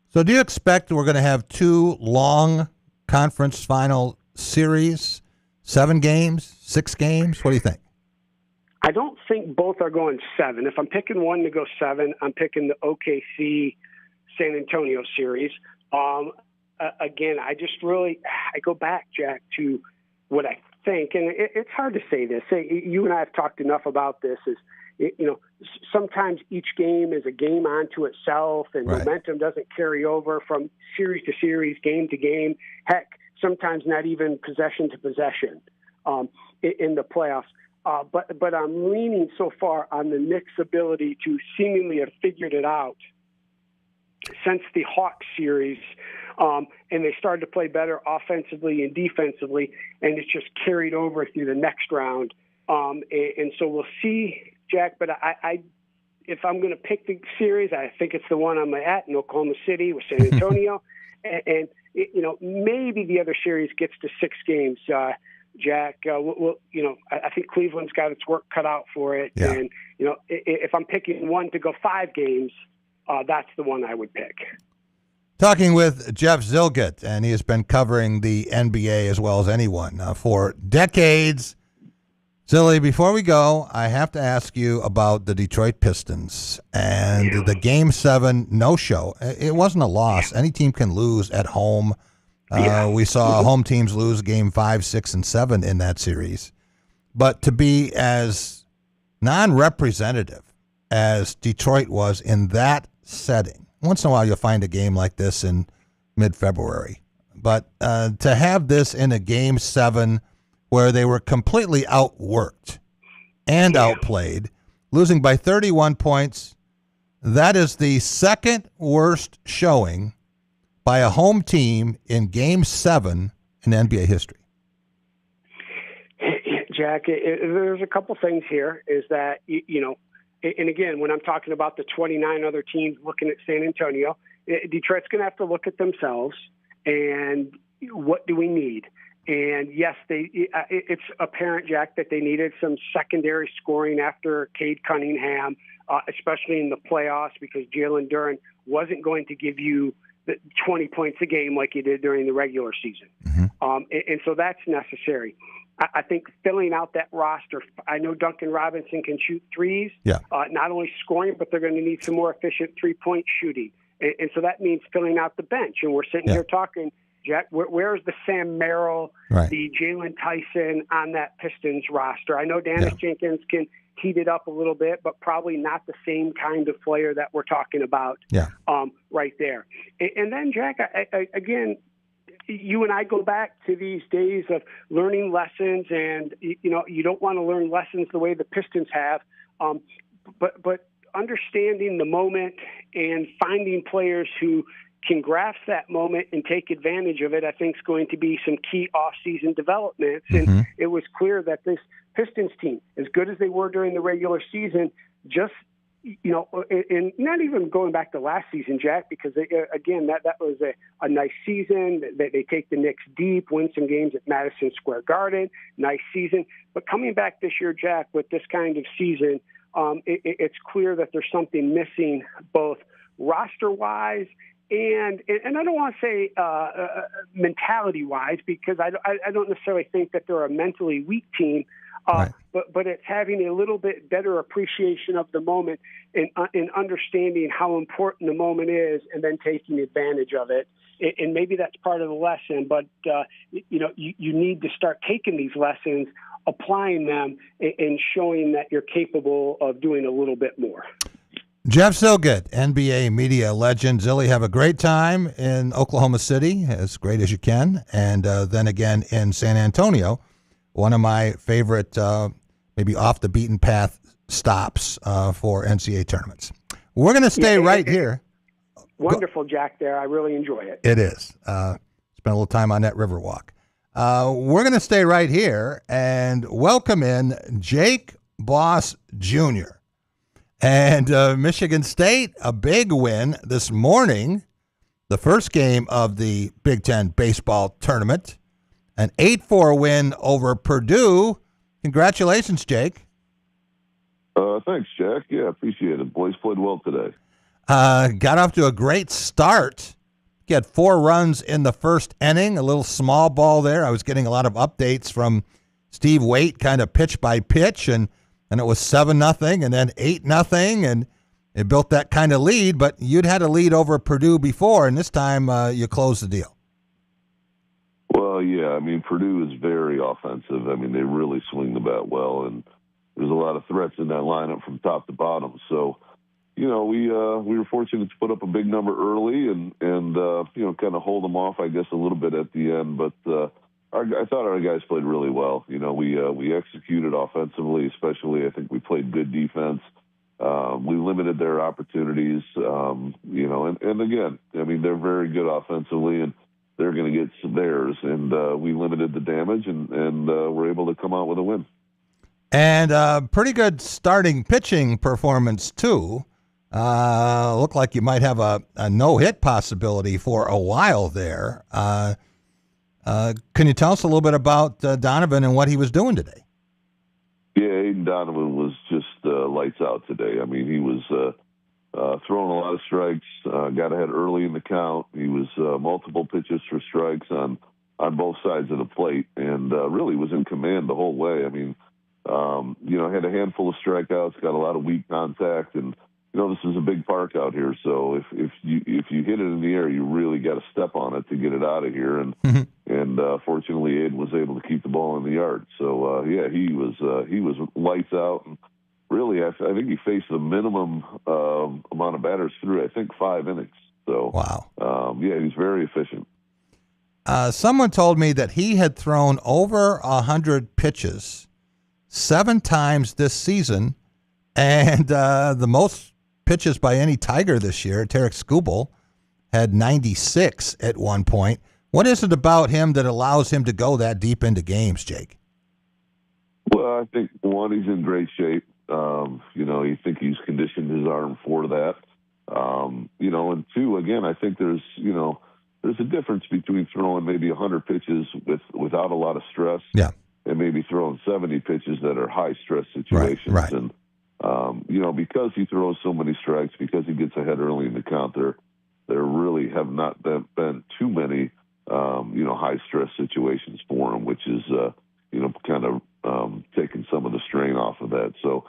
So do you expect we're going to have 2 long conference final series, 7 games, 6 games? What do you think? I don't think both are going 7. If I'm picking one to go 7, I'm picking the OKC San Antonio series. Again, I go back, Jack, to what I think, and it's hard to say this. You and I have talked enough about this. Sometimes each game is a game unto itself, and momentum doesn't carry over from series to series, game to game. Heck, sometimes not even possession to possession in the playoffs. but I'm leaning so far on the Knicks' ability to seemingly have figured it out since the Hawks series, and they started to play better offensively and defensively, and it's just carried over through the next round. And so we'll see, Jack, but I if I'm going to pick the series, I think it's the one I'm at in Oklahoma City with San Antonio. and maybe the other series gets to 6 games, Jack. I think Cleveland's got its work cut out for it. Yeah. And, if I'm picking one to go 5 games, that's the one I would pick. Talking with Jeff Zilgett, and he has been covering the NBA as well as anyone for decades. Zilly, before we go, I have to ask you about the Detroit Pistons and the Game 7 no-show. It wasn't a loss. Any team can lose at home. We saw home teams lose Game 5, 6, and 7 in that series. But to be as non-representative as Detroit was in that setting, once in a while you'll find a game like this in mid-February. But to have this in a Game 7 where they were completely outworked and outplayed, losing by 31 points, that is the second worst showing by a home team in Game 7 in NBA history. Jack, there's a couple things here. Is that, and again, when I'm talking about the 29 other teams looking at San Antonio, Detroit's going to have to look at themselves and what do we need? And yes, it's apparent, Jack, that they needed some secondary scoring after Cade Cunningham, especially in the playoffs, because Jalen Duren wasn't going to give you 20 points a game like he did during the regular season. Mm-hmm. And so that's necessary. I think filling out that roster, I know Duncan Robinson can shoot threes, not only scoring, but they're going to need some more efficient three-point shooting. And so that means filling out the bench. And we're sitting here talking, Jack, where's the Sam Merrill, the Jalen Tyson on that Pistons roster? I know Dennis Jenkins can heat it up a little bit, but probably not the same kind of player that we're talking about right there. And then, Jack, again, you and I go back to these days of learning lessons, and, you don't want to learn lessons the way the Pistons have, but understanding the moment and finding players who can grasp that moment and take advantage of it, I think is going to be some key off-season developments. Mm-hmm. And it was clear that this Pistons team, as good as they were during the regular season, just, and not even going back to last season, Jack, because again, that was a nice season. They take the Knicks deep, win some games at Madison Square Garden, nice season. But coming back this year, Jack, with this kind of season, it's clear that there's something missing, both roster-wise and I don't want to say mentality-wise, because I don't necessarily think that they're a mentally weak team, but it's having a little bit better appreciation of the moment and understanding how important the moment is, and then taking advantage of it. And maybe that's part of the lesson, but you need to start taking these lessons, applying them, and showing that you're capable of doing a little bit more. Jeff Zilgett, NBA media legend. Zilly, have a great time in Oklahoma City, as great as you can, and then again in San Antonio, one of my favorite, maybe off the beaten path stops for NCAA tournaments. We're going to stay right here. Wonderful, Jack, there. I really enjoy it. It is. Spend a little time on that Riverwalk. We're going to stay right here and welcome in Jake Boss Jr., and Michigan State, a big win this morning, the first game of the Big Ten baseball tournament, an 8-4 win over Purdue. Congratulations, Jake. Thanks, Jack. Yeah, appreciate it. Boys played well today. Got off to a great start. He had 4 runs in the first inning, a little small ball there. I was getting a lot of updates from Steve Waite, kind of pitch by pitch, and it was 7-0 and then 8-0, and it built that kind of lead. But you'd had a lead over Purdue before, and this time you closed the deal. Well, yeah, I mean, Purdue is very offensive. I mean, they really swing the bat well, and there's a lot of threats in that lineup from top to bottom. So, we were fortunate to put up a big number early and kind of hold them off, I guess, a little bit at the end. But I thought our guys played really well. We executed offensively, especially. I think we played good defense. We limited their opportunities, and again, I mean, they're very good offensively, and they're going to get some theirs. And we limited the damage, and we're able to come out with a win. And pretty good starting pitching performance, too. Looked like you might have a no-hit possibility for a while there. Can you tell us a little bit about Donovan and what he was doing today? Yeah, Aiden Donovan was just lights out today. I mean, he was throwing a lot of strikes, got ahead early in the count. He was multiple pitches for strikes on both sides of the plate, and really was in command the whole way. I mean, had a handful of strikeouts, got a lot of weak contact, and this is a big park out here. So if you hit it in the air, you really got to step on it to get it out of here. And fortunately, Aiden was able to keep the ball in the yard. So he was lights out. And really, I think he faced the minimum amount of batters through, I think, 5 innings. So wow. He's very efficient. Someone told me that he had thrown over 100 pitches 7 times this season, and the most pitches by any Tiger this year, Tarek Skubal, had 96 at one point. What is it about him that allows him to go that deep into games, Jake? Well, I think, one, he's in great shape. You think he's conditioned his arm for that. And two, again, I think there's a difference between throwing maybe 100 pitches without a lot of stress, and maybe throwing 70 pitches that are high stress situations. Right. And because he throws so many strikes, because he gets ahead early in the count, there really have not been too many high stress situations for him, which is kind of taking some of the strain off of that. So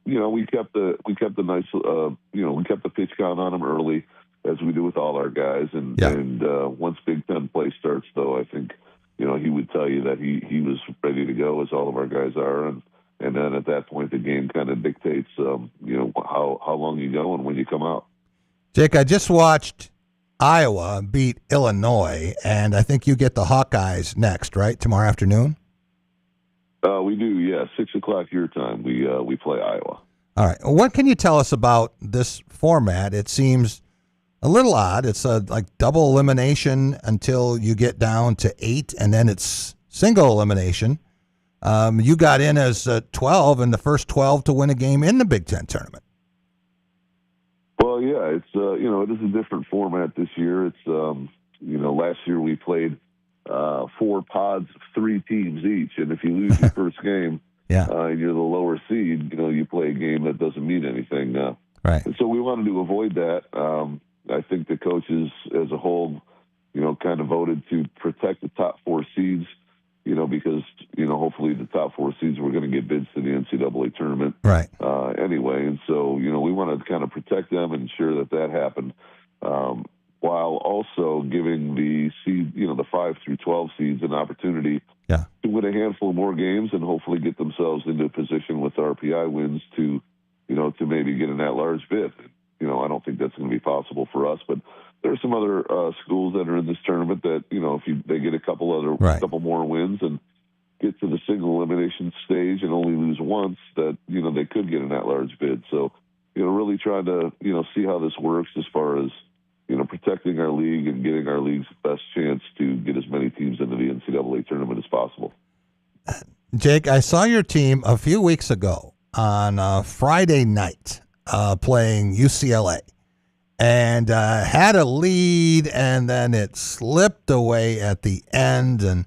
we kept the nice we kept the pitch count on him early, as we do with all our guys. And once Big Ten play starts, though, I think he would tell you that he was ready to go, as all of our guys are. And then at that point, the game kind of dictates, how long you go and when you come out. Jake, I just watched Iowa beat Illinois, and I think you get the Hawkeyes next, right? Tomorrow afternoon? We do, yeah. 6:00 your time. We play Iowa. All right. What can you tell us about this format? It seems a little odd. It's like double elimination until you get down to 8, and then it's single elimination. You got in as 12 and the first 12 to win a game in the Big Ten tournament. Well, yeah, it's it is a different format this year. It's last year we played 4 pods of 3 teams each, and if you lose your first game, and you're the lower seed, you play a game that doesn't mean anything. Right. And so we wanted to avoid that. I think the coaches as a whole, kind of voted to protect the top 4 seeds. Because, hopefully the top 4 seeds were going to get bids to the NCAA tournament. Right. Anyway. And so, we wanted to kind of protect them and ensure that happened, while also giving the seed, the 5 through 12 seeds an opportunity to win a handful more games and hopefully get themselves into a position with RPI wins to maybe get an at-large bid. I don't think that's going to be possible for us, but there are some other schools that are in this tournament that, if they get a couple more wins and get to the single elimination stage and only lose once, that, they could get an at-large bid. So, really trying to, see how this works as far as, protecting our league and getting our league's best chance to get as many teams into the NCAA tournament as possible. Jake, I saw your team a few weeks ago on Friday night playing UCLA. And had a lead, and then it slipped away at the end. And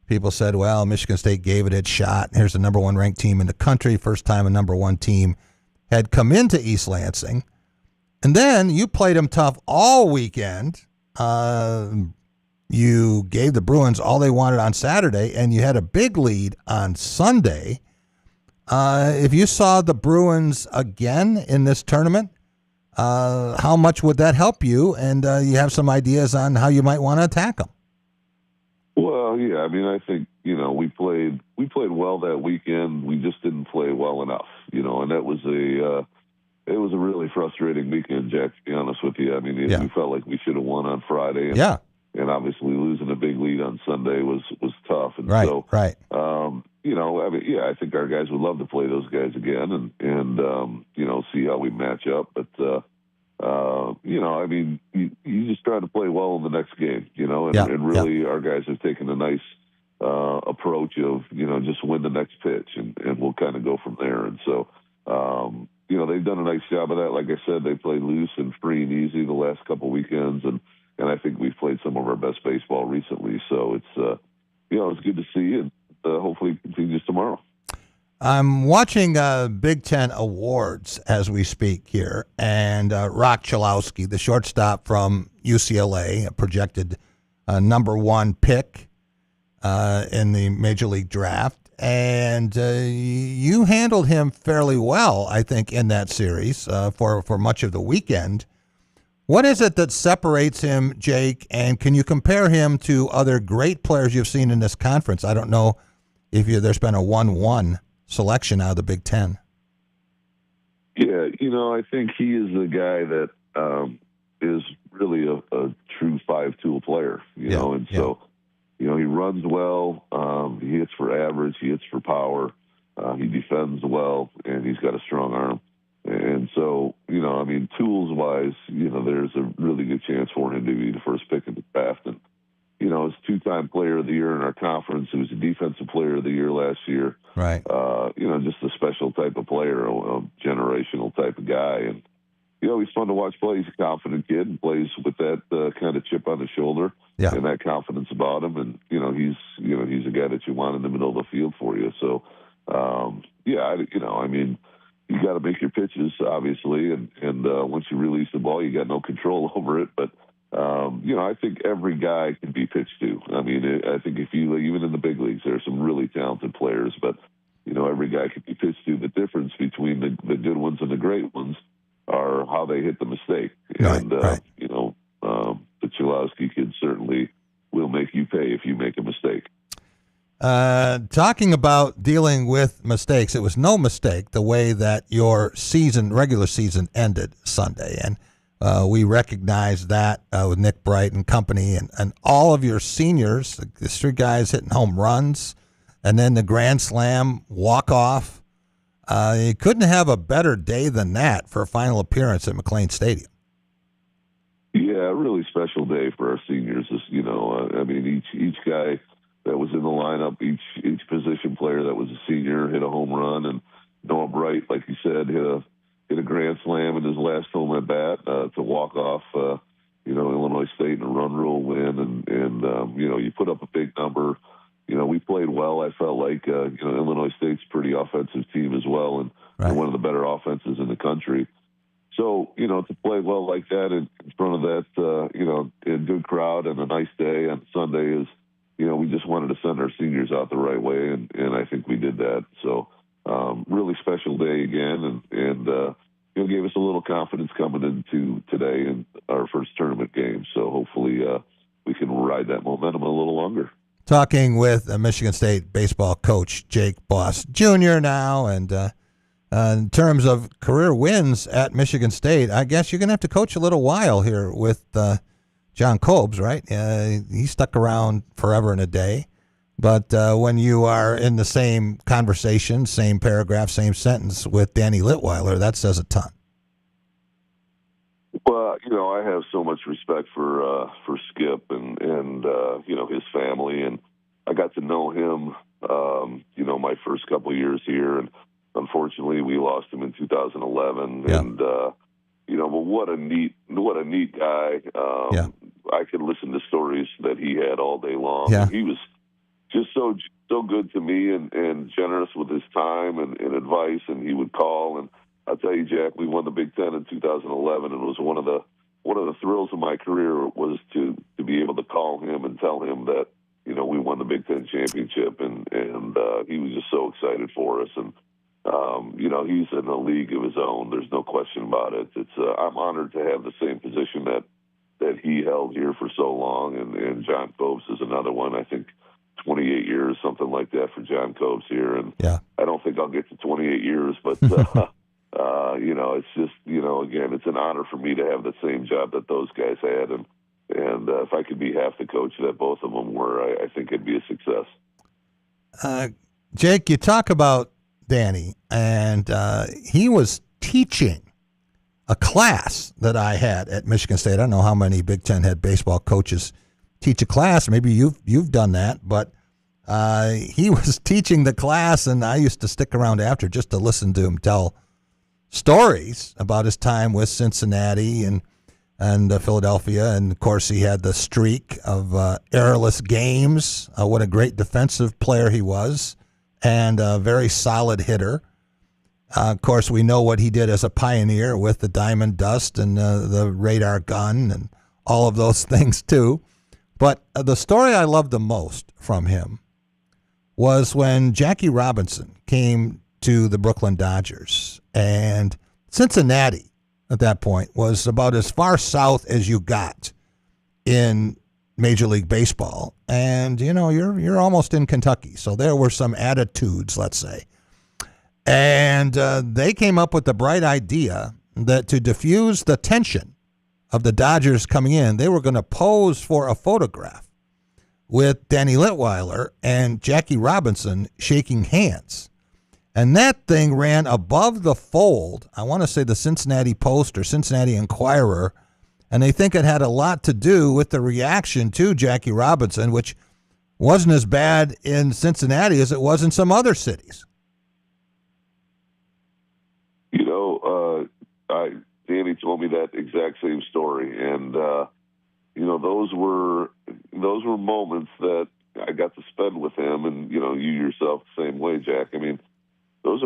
people said, well, Michigan State gave it its shot. Here's the number 1 ranked team in the country. First time a number 1 team had come into East Lansing. And then you played them tough all weekend. You gave the Bruins all they wanted on Saturday, and you had a big lead on Sunday. If you saw the Bruins again in this tournament, how much would that help you? And you have some ideas on how you might want to attack them. Well, yeah, I mean, I think, we played well that weekend. We just didn't play well enough, and that was it was a really frustrating weekend, Jack, to be honest with you. I mean, we felt like we should have won on Friday. And obviously losing a big lead on Sunday was tough. And right, so, right. I mean, yeah, I think our guys would love to play those guys again and see how we match up. But, I mean, you just try to play well in the next game, and really our guys have taken a nice approach of, just win the next pitch and we'll kind of go from there. And so, they've done a nice job of that. Like I said, they played loose and free and easy the last couple weekends. And I think we've played some of our best baseball recently. So it's, it's good to see, and hopefully it continues tomorrow. I'm watching Big Ten awards as we speak here, and Rock Chalowski, the shortstop from UCLA, a projected number 1 pick in the Major League Draft, and you handled him fairly well, I think, in that series for much of the weekend. What is it that separates him, Jake, and can you compare him to other great players you've seen in this conference? I don't know if there's been a 1-1 selection out of the Big Ten. Yeah, I think he is the guy that is really a true 5-tool player, and so, he runs well, he hits for average, he hits for power, he defends well, and he's got a strong arm. And so, tools-wise, there's a really good chance for him to be the first pick in the draft. And, as 2-time player of the year in our conference, he was a defensive player of the year last year. Right. Just a special type of player, a generational type of guy. And, he's fun to watch play. He's a confident kid and plays with that kind of chip on his shoulder and that confidence about him. And, he's a guy that you want in the middle of the field for you. So, you got to make your pitches, obviously, and once you release the ball, you got no control over it. But I think every guy can be pitched to. I mean, I think if you even in the big leagues, there are some really talented players, but every guy can be pitched to. The difference between the good ones and the great ones are how they hit the mistake. And the Chalowski kid certainly will make you pay if you make a mistake. Talking about dealing with mistakes, it was no mistake the way that your regular season ended Sunday. And we recognize that with Nick Bright and company and all of your seniors, the 3 guys hitting home runs, and then the Grand Slam walk-off. You couldn't have a better day than that for a final appearance at McLean Stadium. Yeah, a really special day for our seniors. Each guy that was in the lineup, each position player that was a senior hit a home run, and Noah Bright, like you said, hit a grand slam in his last home at bat to walk off, Illinois State in a run rule win, and you put up a big number. We played well. I felt like Illinois State's a pretty offensive team as well, and one of the better offenses in the country. So, to play well like that in front of that, a good crowd and a nice day on Sunday is, we just wanted to send our seniors out the right way, and I think we did that. So, really special day again, and gave us a little confidence coming into today in our first tournament game. So hopefully we can ride that momentum a little longer. Talking with Michigan State baseball coach Jake Boss Jr. now, and in terms of career wins at Michigan State, I guess you're going to have to coach a little while here with John Cobes, right? He stuck around forever and a day. But when you are in the same conversation, same paragraph, same sentence with Danny Litweiler, that says a ton. Well, I have so much respect for Skip and his family, and I got to know him, my first couple of years here, and unfortunately we lost him in 2011. Yeah. And but what a neat guy. I could listen to stories that he had all day long. Yeah. He was just so good to me and generous with his time and advice, and he would call. And I'll tell you, Jack, we won the Big Ten in 2011, and it was one of the thrills of my career was to be able to call him and tell him that we won the Big Ten championship, and he was just so excited for us. And he's in a league of his own. There's no question about it. It's I'm honored to have the same position that he held here for so long, and John Cobes is another one. I think 28 years, something like that, for John Cobes here. And I don't think I'll get to 28 years, but it's just, again, it's an honor for me to have the same job that those guys had. And And if I could be half the coach that both of them were, I think it'd be a success. Jake, you talk about Danny, and he was teaching a class that I had at Michigan State. I don't know how many Big Ten head baseball coaches teach a class. Maybe you've done that, but he was teaching the class, and I used to stick around after just to listen to him tell stories about his time with Cincinnati and Philadelphia. And, of course, he had the streak of errorless games. What a great defensive player he was, and a very solid hitter. Of course, we know what he did as a pioneer with the diamond dust and the radar gun and all of those things, too. But the story I loved the most from him was when Jackie Robinson came to the Brooklyn Dodgers. And Cincinnati, at that point, was about as far south as you got in Major League Baseball. And, you're almost in Kentucky. So there were some attitudes, let's say. And they came up with the bright idea that to diffuse the tension of the Dodgers coming in, they were going to pose for a photograph with Danny Litweiler and Jackie Robinson shaking hands. And that thing ran above the fold. I want to say the Cincinnati Post or Cincinnati Enquirer, and they think it had a lot to do with the reaction to Jackie Robinson, which wasn't as bad in Cincinnati as it was in some other cities. Danny told me that exact same story, and those were moments that I got to spend with him, and you yourself the same way, Jack. I mean, that's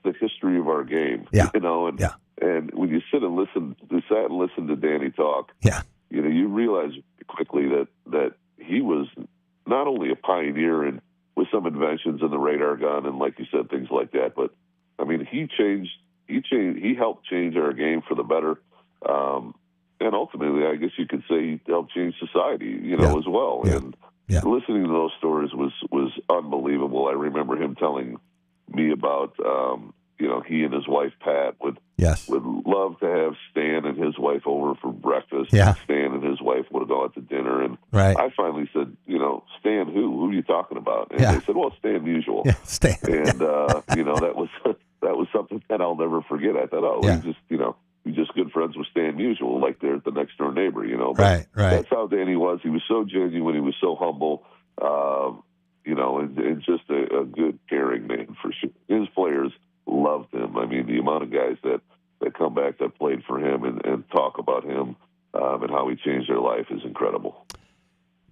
the history of our game, and when you sat and listen to Danny talk, you realize quickly that he was not only a pioneer and with some inventions in the radar gun and, like you said, things like that, but I mean, he helped change our game for the better. And ultimately, I guess you could say he helped change society, as well. Yeah. And listening to those stories was unbelievable. I remember him telling me about, he and his wife, Pat, would love to have Stan and his wife over for breakfast. Yeah. Stan and his wife would go out to dinner. And right. I finally said, Stan who? Who are you talking about? And they said, well, Stan Musial. Yeah, Stan. And, that was something that I'll never forget. I thought, he's just good friends with Stan Musial, like they're the next door neighbor, But right. That's how Danny was. He was so genuine. He was so humble, and just a good, caring man for sure. His players loved him. I mean, the amount of guys that come back that played for him and talk about him and how he changed their life is incredible.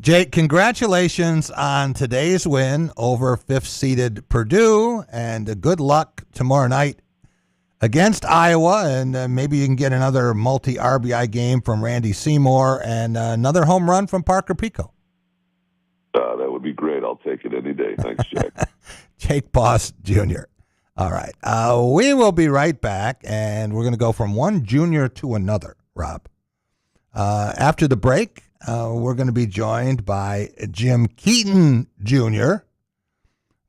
Jake, congratulations on today's win over fifth-seeded Purdue, and good luck tomorrow night against Iowa, and maybe you can get another multi-RBI game from Randy Seymour and another home run from Parker Pico. That would be great. I'll take it any day. Thanks, Jack. Jake Boss Jr. All right. We will be right back, and we're going to go from one junior to another, Rob. After the break, we're going to be joined by Jim Keaton Jr.,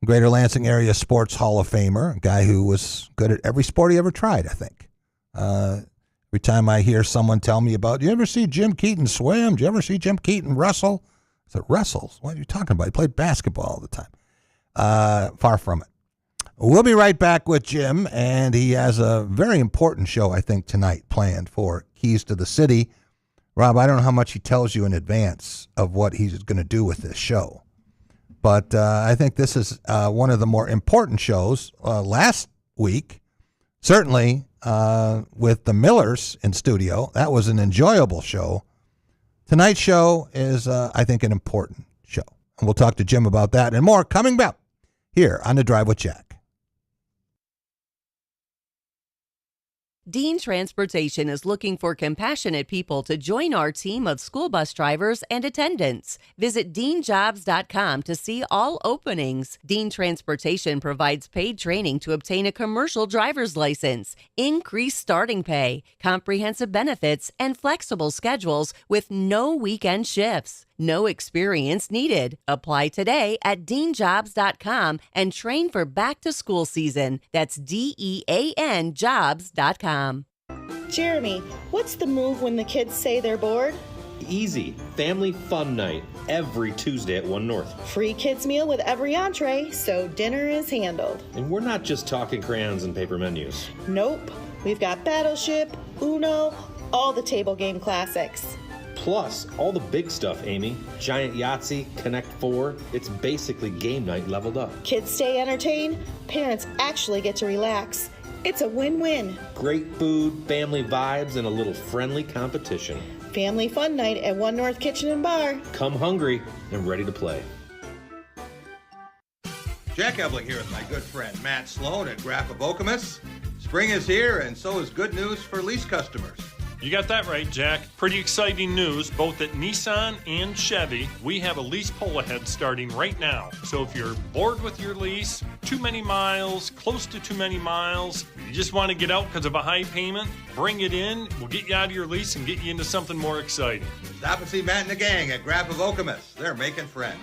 Greater Lansing Area Sports Hall of Famer, a guy who was good at every sport he ever tried, I think. Every time I hear someone tell me about, do you ever see Jim Keaton swim? Do you ever see Jim Keaton wrestle? I said, wrestles? What are you talking about? He played basketball all the time. Far from it. We'll be right back with Jim, and he has a very important show, I think, tonight planned for Keys to the City. Rob, I don't know how much he tells you in advance of what he's going to do with this show, but I think this is one of the more important shows. Last week, certainly with the Millers in studio, that was an enjoyable show. Tonight's show is, I think, an important show, and we'll talk to Jim about that and more coming back here on The Drive with Jack. Dean Transportation is looking for compassionate people to join our team of school bus drivers and attendants. Visit deanjobs.com to see all openings. Dean Transportation provides paid training to obtain a commercial driver's license, increased starting pay, comprehensive benefits, and flexible schedules with no weekend shifts. No experience needed. Apply today at deanjobs.com and train for back to school season. That's DEAN jobs.com. Jeremy, what's the move when the kids say they're bored? Easy. Family fun night every Tuesday at 1 North. Free kids meal with every entree, so dinner is handled. And we're not just talking crayons and paper menus. Nope. We've got Battleship, Uno, all the table game classics. Plus, all the big stuff, Amy. Giant Yahtzee, Connect 4. It's basically game night leveled up. Kids stay entertained, parents actually get to relax. It's a win-win. Great food, family vibes, and a little friendly competition. Family fun night at 1 North Kitchen and Bar. Come hungry and ready to play. Jack Ebling here with my good friend Matt Sloan at Graph of Okemos. Spring is here, and so is good news for lease customers. You got that right, Jack. Pretty exciting news, both at Nissan and Chevy. We have a lease pull ahead starting right now. So if you're bored with your lease, too many miles, close to too many miles, you just want to get out because of a high payment, bring it in. We'll get you out of your lease and get you into something more exciting. Stop and see Matt and the gang at Graph of Okemos. They're making friends.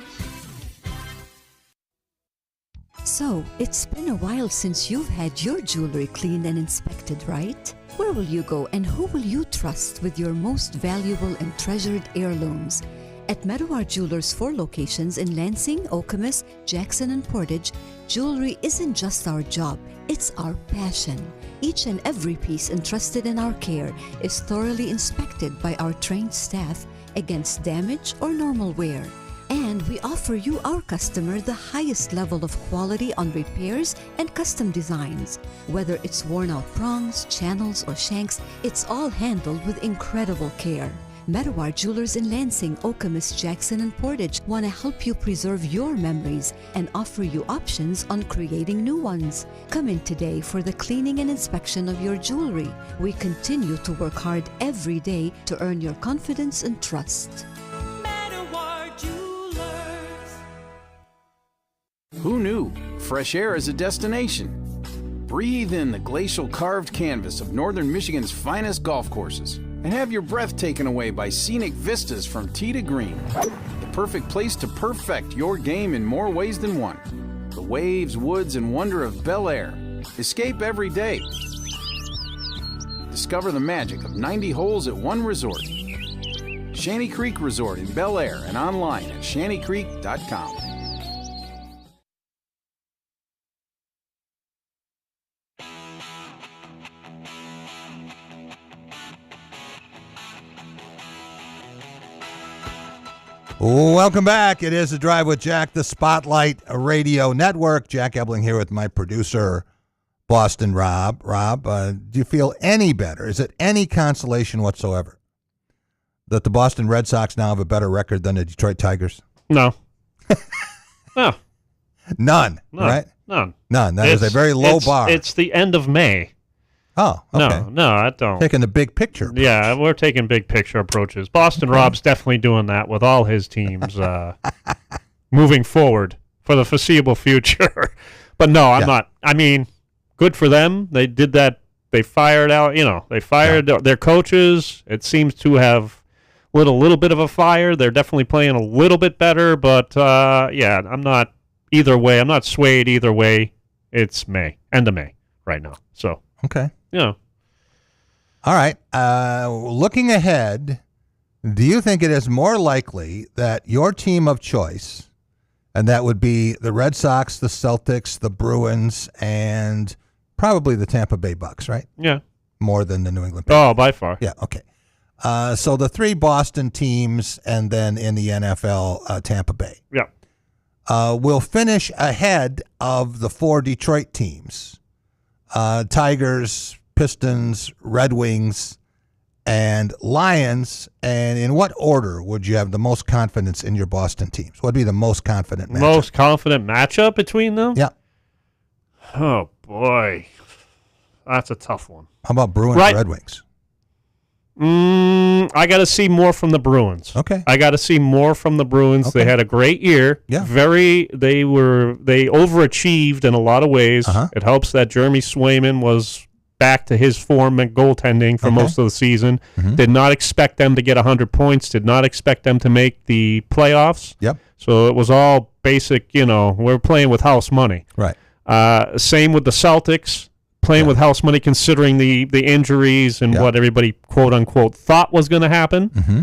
So, it's been a while since you've had your jewelry cleaned and inspected, right? Where will you go and who will you trust with your most valuable and treasured heirlooms? At Meadowar Jewelers' 4 locations in Lansing, Okemos, Jackson, and Portage, jewelry isn't just our job, it's our passion. Each and every piece entrusted in our care is thoroughly inspected by our trained staff against damage or normal wear. And we offer you, our customer, the highest level of quality on repairs and custom designs. Whether it's worn out prongs, channels, or shanks, it's all handled with incredible care. Meadowar Jewelers in Lansing, Okemos, Jackson, and Portage want to help you preserve your memories and offer you options on creating new ones. Come in today for the cleaning and inspection of your jewelry. We continue to work hard every day to earn your confidence and trust. Who knew? Fresh air is a destination. Breathe in the glacial carved canvas of northern Michigan's finest golf courses and have your breath taken away by scenic vistas from tee to green. The perfect place to perfect your game in more ways than one. The waves, woods, and wonder of Bel Air. Escape every day. Discover the magic of 90 holes at one resort. Shanty Creek Resort in Bel Air and online at shantycreek.com. Welcome back. It is The Drive with Jack, the Spotlight Radio Network. Jack Ebling here with my producer, Boston Rob. Rob, do you feel any better? Is it any consolation whatsoever that the Boston Red Sox now have a better record than the Detroit Tigers? No. No. None, right? None. None. That is a very low bar. It's the end of May. Oh, okay. No, I don't. Taking the big picture approach. Yeah, we're taking big picture approaches. Boston Rob's definitely doing that with all his teams moving forward for the foreseeable future. But no, I'm not. I mean, good for them. They did that. They fired out, they fired their coaches. It seems to have lit a little bit of a fire. They're definitely playing a little bit better. But, I'm not either way. I'm not swayed either way. It's May, end of May right now. So. Okay. Yeah. All right. Looking ahead, do you think it is more likely that your team of choice, and that would be the Red Sox, the Celtics, the Bruins, and probably the Tampa Bay Bucks, right? Yeah. More than the New England Patriots. Oh, by far. Yeah, okay. So the 3 Boston teams, and then in the NFL, Tampa Bay. Yeah. Will finish ahead of the 4 Detroit teams. Tigers, Pistons, Red Wings, and Lions. And in what order would you have the most confidence in your Boston teams? What would be the most confident matchup? Most confident matchup between them? Yeah. Oh, boy. That's a tough one. How about Bruins, Red Wings? I got to see more from the Bruins. Okay. I got to see more from the Bruins. Okay. They had a great year. Yeah. They overachieved in a lot of ways. It helps that Jeremy Swayman was back to his form at goaltending for most of the season. Mm-hmm. Did not expect them to get 100 points. Did not expect them to make the playoffs. Yep. So it was all basic, we're playing with house money. Right. Same with the Celtics. Playing with house money, considering the injuries and what everybody, quote-unquote, thought was going to happen. Mm-hmm.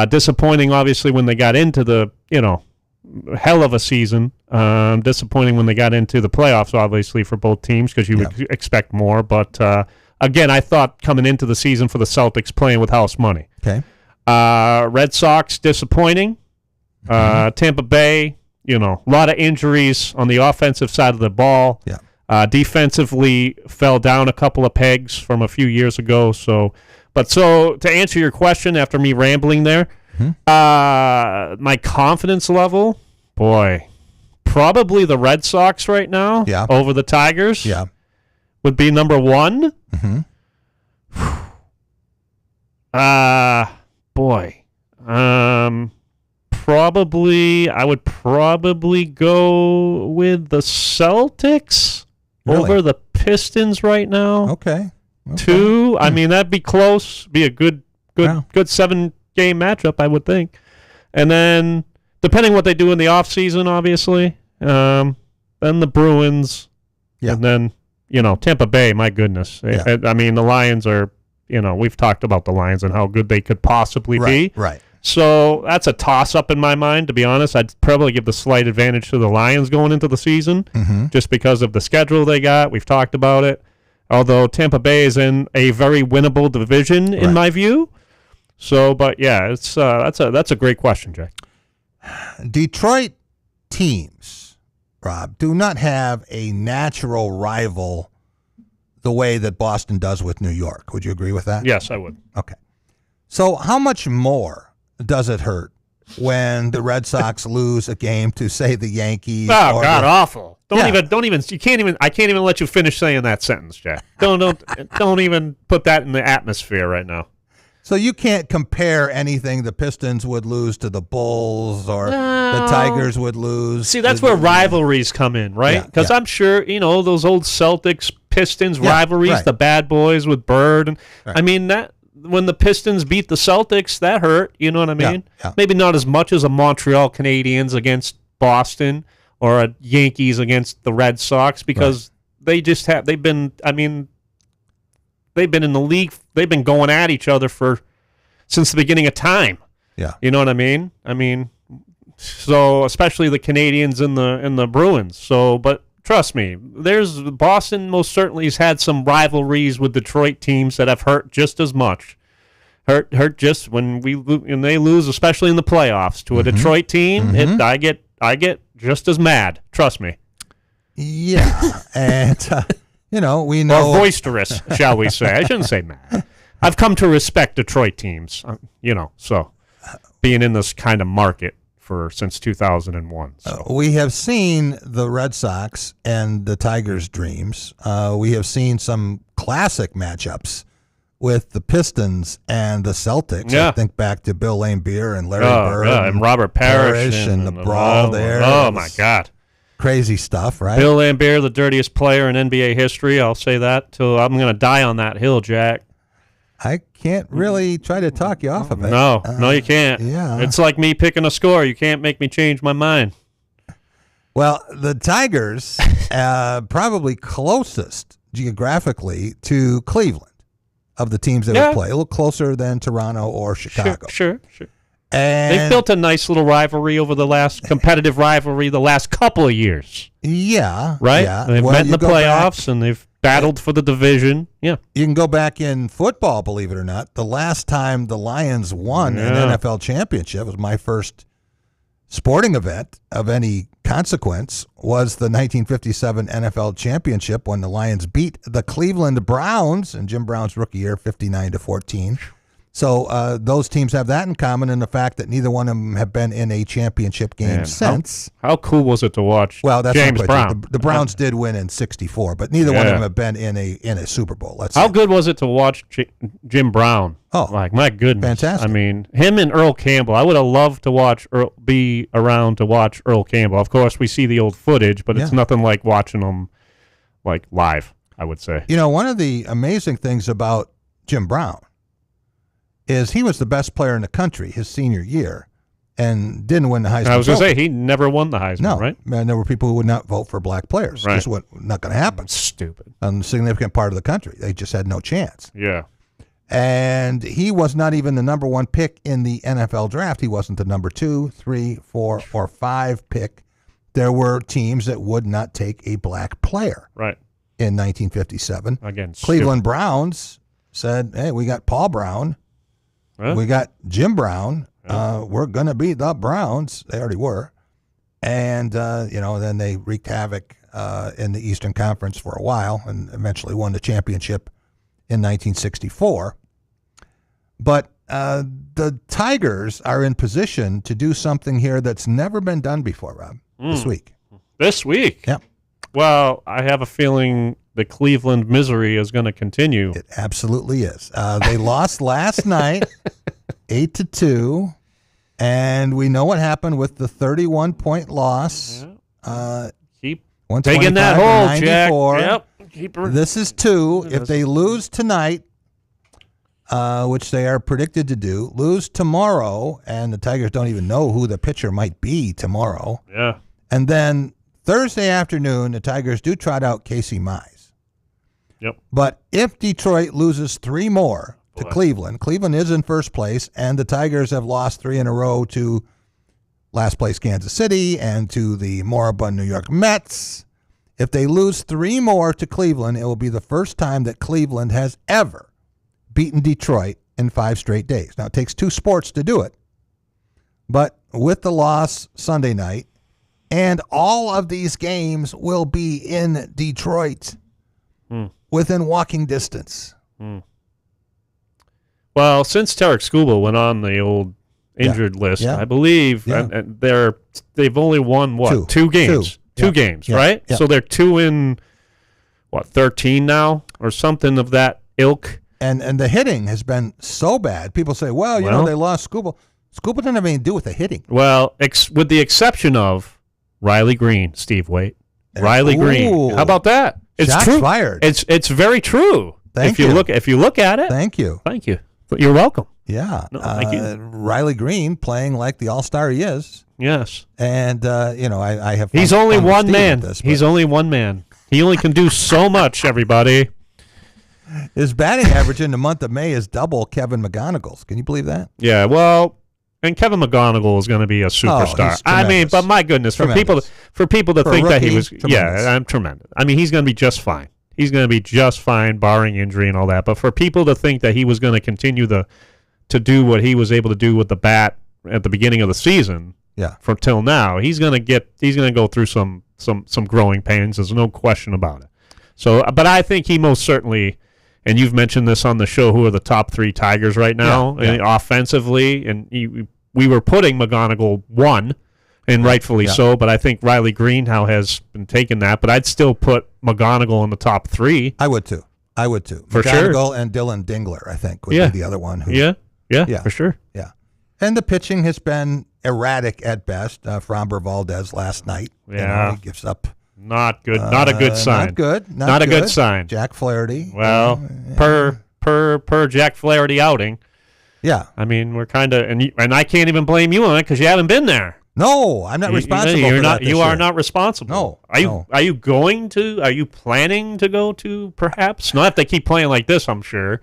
Disappointing, obviously, when they got into the, hell of a season. Disappointing when they got into the playoffs, obviously, for both teams because you would expect more. But, again, I thought coming into the season for the Celtics playing with house money. Okay. Red Sox, disappointing. Tampa Bay, a lot of injuries on the offensive side of the ball. Yeah. Defensively fell down a couple of pegs from a few years ago. So to answer your question after me rambling there, my confidence level, boy, probably the Red Sox right now over the Tigers would be number one. I would probably go with the Celtics over the Pistons right now. Okay. 2. I mean, that'd be close. Be a good 7-game matchup, I would think. And then, depending what they do in the offseason, obviously, then the Bruins. Yeah. And then, Tampa Bay, my goodness. Yeah. I mean, the Lions are, we've talked about the Lions and how good they could possibly be. Right. So that's a toss-up in my mind, to be honest. I'd probably give the slight advantage to the Lions going into the season just because of the schedule they got. We've talked about it. Although Tampa Bay is in a very winnable division, in my view. So, but yeah, it's that's a great question, Jack. Detroit teams, Rob, do not have a natural rival the way that Boston does with New York. Would you agree with that? Yes, I would. Okay. So how much more does it hurt when the Red Sox lose a game to, say, the Yankees? Oh, God, awful. Don't even, I can't even let you finish saying that sentence, Jack. Don't even put that in the atmosphere right now. So you can't compare anything the Pistons would lose to the Bulls or the Tigers would lose. See, that's where rivalries come in, right? Because I'm sure, those old Celtics, Pistons rivalries, the bad boys with Bird. And I mean, that when the Pistons beat the Celtics, that hurt. You know what I mean? Yeah. Maybe not as much as a Montreal Canadiens against Boston or a Yankees against the Red Sox because they've been in the league. They've been going at each other since the beginning of time. Yeah. You know what I mean? So especially the Canadians and the Bruins. So, but trust me, Boston most certainly has had some rivalries with Detroit teams that have hurt just as much. Hurt just when they lose, especially in the playoffs to a Detroit team. I get just as mad. Trust me. Yeah, and we know or boisterous, shall we say? I shouldn't say mad. I've come to respect Detroit teams. So being in this kind of market since 2001. So. We have seen the Red Sox and the Tigers' dreams. We have seen some classic matchups with the Pistons and the Celtics. Yeah. I think back to Bill Laimbeer and Larry Bird and Robert Parrish and the brawl there. Oh, my God. Crazy stuff, right? Bill Laimbeer, the dirtiest player in NBA history. I'll say that till I'm going to die on that hill, Jack. I can't really try to talk you off of it. No, you can't. Yeah. It's like me picking a score. You can't make me change my mind. Well, the Tigers, probably closest geographically to Cleveland of the teams that would play. A little closer than Toronto or Chicago. Sure. And they've built a nice little rivalry over the last competitive rivalry the last couple of years. Yeah. Right? Yeah. They've met in the playoffs and they've battled for the division. Yeah. You can go back in football, believe it or not. The last time the Lions won an NFL championship was my first sporting event of any consequence was the 1957 NFL championship when the Lions beat the Cleveland Browns in Jim Brown's rookie year, 59-14. So those teams have that in common in the fact that neither one of them have been in a championship game since. How cool was it to watch James Brown? The Browns did win in 64, but neither one of them have been in a Super Bowl. How good was it to watch Jim Brown? Oh, my goodness. Fantastic. I mean, him and Earl Campbell. I would have loved to be around to watch Earl Campbell. Of course, we see the old footage, but it's nothing like watching them live, I would say. One of the amazing things about Jim Brown is he was the best player in the country his senior year and didn't win the Heisman. I was going to say, he never won the Heisman, right? And there were people who would not vote for black players. Right. Just not going to happen. Stupid. A significant part of the country. They just had no chance. Yeah. And he was not even the number 1 pick in the NFL draft. He wasn't the number 2, 3, 4, or 5 pick. There were teams that would not take a black player. Right. In 1957. Again, Cleveland Browns said, hey, we got Paul Brown. Huh? We got Jim Brown. We're going to beat the Browns. They already were. And, then they wreaked havoc in the Eastern Conference for a while and eventually won the championship in 1964. But the Tigers are in position to do something here that's never been done before, Rob, this week. This week? Yep. Well, I have a feeling the Cleveland misery is going to continue. It absolutely is. They lost last night, 8-2, and we know what happened with the 31-point loss. Keep taking that hole, Jack. Yep. This is 2. If they lose tonight, which they are predicted to do, lose tomorrow, and the Tigers don't even know who the pitcher might be tomorrow. Yeah. And then Thursday afternoon, the Tigers do trot out Casey Mize. Yep. But if Detroit loses 3 more to Cleveland is in first place, and the Tigers have lost 3 in a row to last place Kansas City and to the moribund New York Mets. If they lose 3 more to Cleveland, it will be the first time that Cleveland has ever beaten Detroit in 5 straight days. Now, it takes 2 sports to do it, but with the loss Sunday night, and all of these games will be in Detroit, within walking distance. Well, since Tarek Skubal went on the old injured list, I believe and they've only won, what, 2 games? 2 games, right? Yeah. So they're 2 in, 13 now or something of that ilk? And the hitting has been so bad. People say, well, they lost Skubal. Skubal didn't have anything to do with the hitting. Well, with the exception of Riley Green, Steve Waite. Riley Green. How about that? It's Shots true. Fired. It's very true. Thank you. you. If you look at it. Thank you. Thank you. You're welcome. Yeah. No, thank you. Riley Green playing like the all-star he is. Yes. And I have. He's only one man. He's only one man. He only can do so much. Everybody. His batting average in the month of May is double Kevin McGonigal's. Can you believe that? Yeah. Well. And Kevin McGonigal is going to be a superstar. I mean, but my goodness, for people to think that he was, I'm tremendous. I mean, he's going to be just fine. He's going to be just fine, barring injury and all that. But for people to think that he was going to continue to do what he was able to do with the bat at the beginning of the season, from till now, he's going to go through some growing pains. There's no question about it. So, but I think he most certainly. And you've mentioned this on the show, who are the top 3 Tigers right now offensively. And we were putting McGonigal 1, and rightfully so, but I think Riley Greenhow has been taking that. But I'd still put McGonigal in the top 3. I would too. For McGonigal sure. and Dylan Dingler, I think, would be the other one. Yeah, for sure. Yeah. And the pitching has been erratic at best. Framber Valdez last night. Yeah. He gives up. Not good. Not a good sign. Not good. Not a good sign. Jack Flaherty. Well, per Jack Flaherty outing. Yeah. I mean, we're kind of, and I can't even blame you on it because you haven't been there. No, I'm not responsible for that. You are not responsible. No. Are you planning to go to, perhaps? Not if they keep playing like this, I'm sure.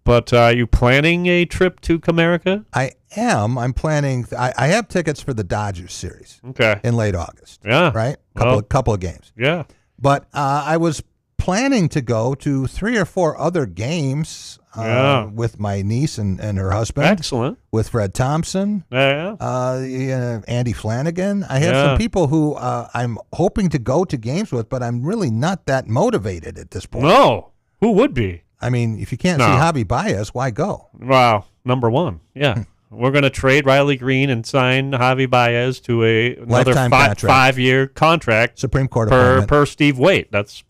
But are you planning a trip to Comerica? I am. I'm planning. I have tickets for the Dodgers series. Okay. In late August. Yeah. Right? Couple of games. Yeah. But I was planning to go to 3 or 4 other games with my niece and her husband. Excellent. With Fred Thompson. Andy Flanagan. I have some people who I'm hoping to go to games with, but I'm really not that motivated at this point. No. Who would be? I mean, if you can't see Javi Baez, why go? Wow. Number 1. Yeah. We're going to trade Riley Green and sign Javi Baez to another 5-year contract. Supreme Court appointment. Per Steve Waite. That's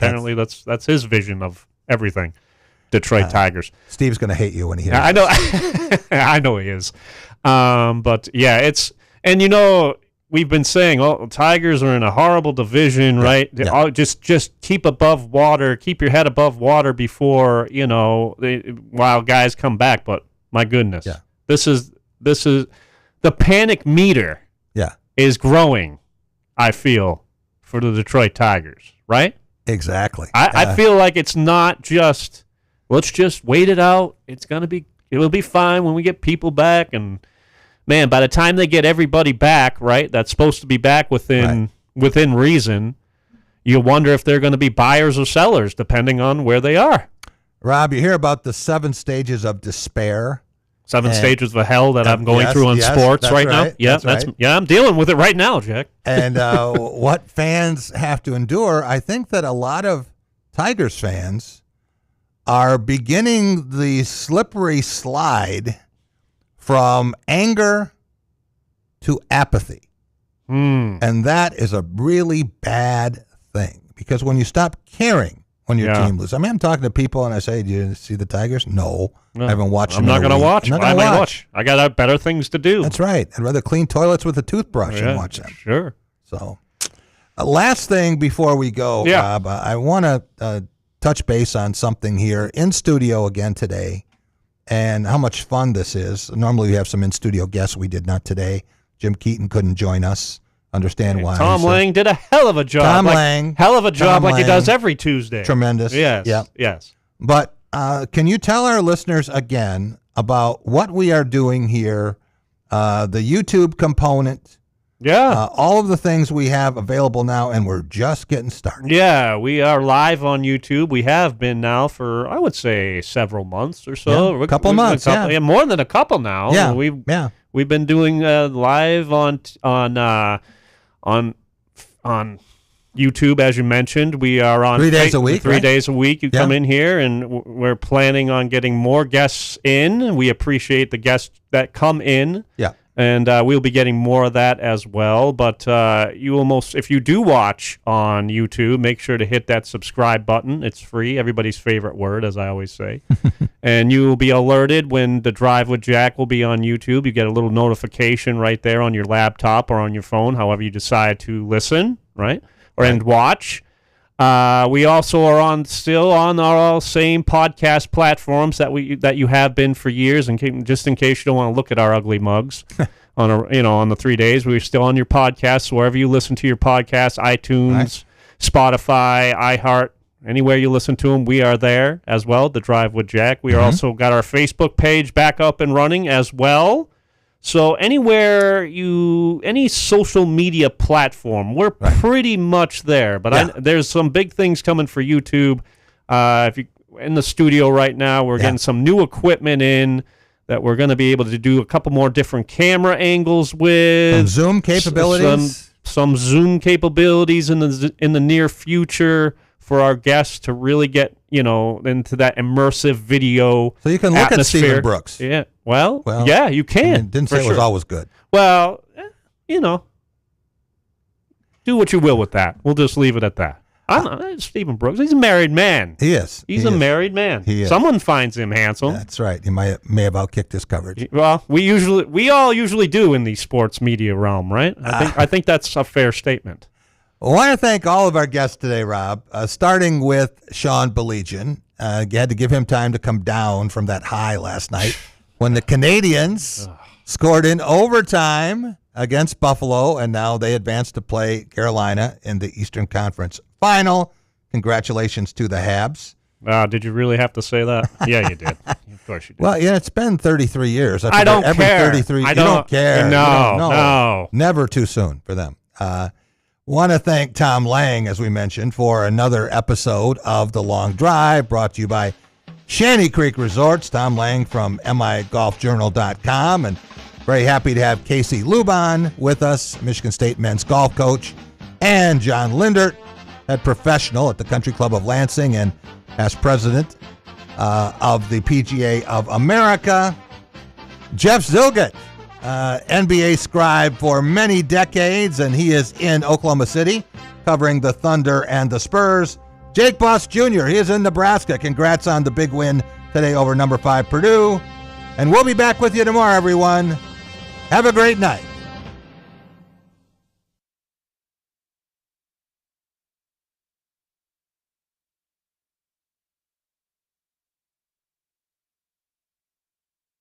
his vision of everything. Detroit Tigers. Steve's going to hate you when he hears I know. I know he is. But yeah, we've been saying, Tigers are in a horrible division, right? Yeah. Just keep above water, keep your head above water before, while guys come back. But my goodness, this is the panic meter. Yeah, is growing. I feel for the Detroit Tigers, right? Exactly. I feel like it's not just let's just wait it out. It'll be fine when we get people back. And man, by the time they get everybody back, right, that's supposed to be back within reason, you wonder if they're going to be buyers or sellers, depending on where they are. Rob, you hear about the 7 stages of despair. 7 stages of hell that I'm going through in sports right now. Yeah, I'm dealing with it right now, Jack. And what fans have to endure, I think that a lot of Tigers fans are beginning the slippery slide from anger to apathy. And that is a really bad thing, because when you stop caring when your team loses. I mean, I'm talking to people and I say, "Do you see the Tigers?" No. I haven't watched them. I'm not going to watch. Why am I watch? I got better things to do. That's right. I'd rather clean toilets with a toothbrush than watch them. Sure. So, last thing before we go, Rob, I want to touch base on something here in studio again today, and how much fun this is. Normally we have some in-studio guests. We did not today. Jim Keaton couldn't join us. Understand why. Tom Lang did a hell of a job. Hell of a job like he does every Tuesday. Tremendous. Yes. Yep. Yes. But can you tell our listeners again about what we are doing here, the YouTube component? Yeah. All of the things we have available now, and we're just getting started. Yeah, we are live on YouTube. We have been now for, I would say, several months or so. A couple months, yeah. More than a couple now. Yeah, We've been doing live on YouTube, as you mentioned. We are on 3 days a week. 3 days a week. You come in here, and we're planning on getting more guests in. We appreciate the guests that come in. Yeah. And we'll be getting more of that as well. But if you do watch on YouTube, make sure to hit that subscribe button. It's free, everybody's favorite word, as I always say. And you will be alerted when the Drive with Jack will be on YouTube. You get a little notification right there on your laptop or on your phone, however you decide to listen, right? And watch. We also are still on our same podcast platforms that you have been for years, and just in case you don't want to look at our ugly mugs on the 3 days, we're still on your podcasts wherever you listen to your podcasts, iTunes, Spotify, iHeart, anywhere you listen to them, we are there as well. The Drive with Jack. We are also got our Facebook page back up and running as well. So anywhere any social media platform, we're pretty much there. But there's some big things coming for YouTube. If you in the studio right now, we're getting some new equipment in that we're going to be able to do a couple more different camera angles with. Some Zoom capabilities. Some Zoom capabilities in the near future for our guests to really get into that immersive video. So you can look at Stephen Brooks. Yeah. Well, yeah, you can. I didn't say it was always good. Well, do what you will with that. We'll just leave it at that. Stephen Brooks, he's a married man. He is. He's a married man. He is. Someone finds him handsome. That's right. He may have outkicked his coverage. Well, we all usually do in the sports media realm, right? I think that's a fair statement. I want to thank all of our guests today, Rob, starting with Sean Baligian. You had to give him time to come down from that high last night when the Canadians scored in overtime against Buffalo, and now they advanced to play Carolina in the Eastern Conference Final. Congratulations to the Habs. Did you really have to say that? Yeah, you did. Of course you did. Well, it's been 33 years. I don't care. 33. You don't care. No. Never too soon for them. Want to thank Tom Lang, as we mentioned, for another episode of The Long Drive, brought to you by Shanty Creek Resorts. Tom Lang from migolfjournal.com, and very happy to have Casey Luban with us, Michigan State men's golf coach, and John Lindert, head professional at the Country Club of Lansing and past president of the PGA of America. Jeff Zilgett, NBA scribe for many decades, and he is in Oklahoma City covering the Thunder and the Spurs. Jake Boss Jr., he is in Nebraska. Congrats on the big win today over number 5 Purdue. And we'll be back with you tomorrow, everyone. Have a great night.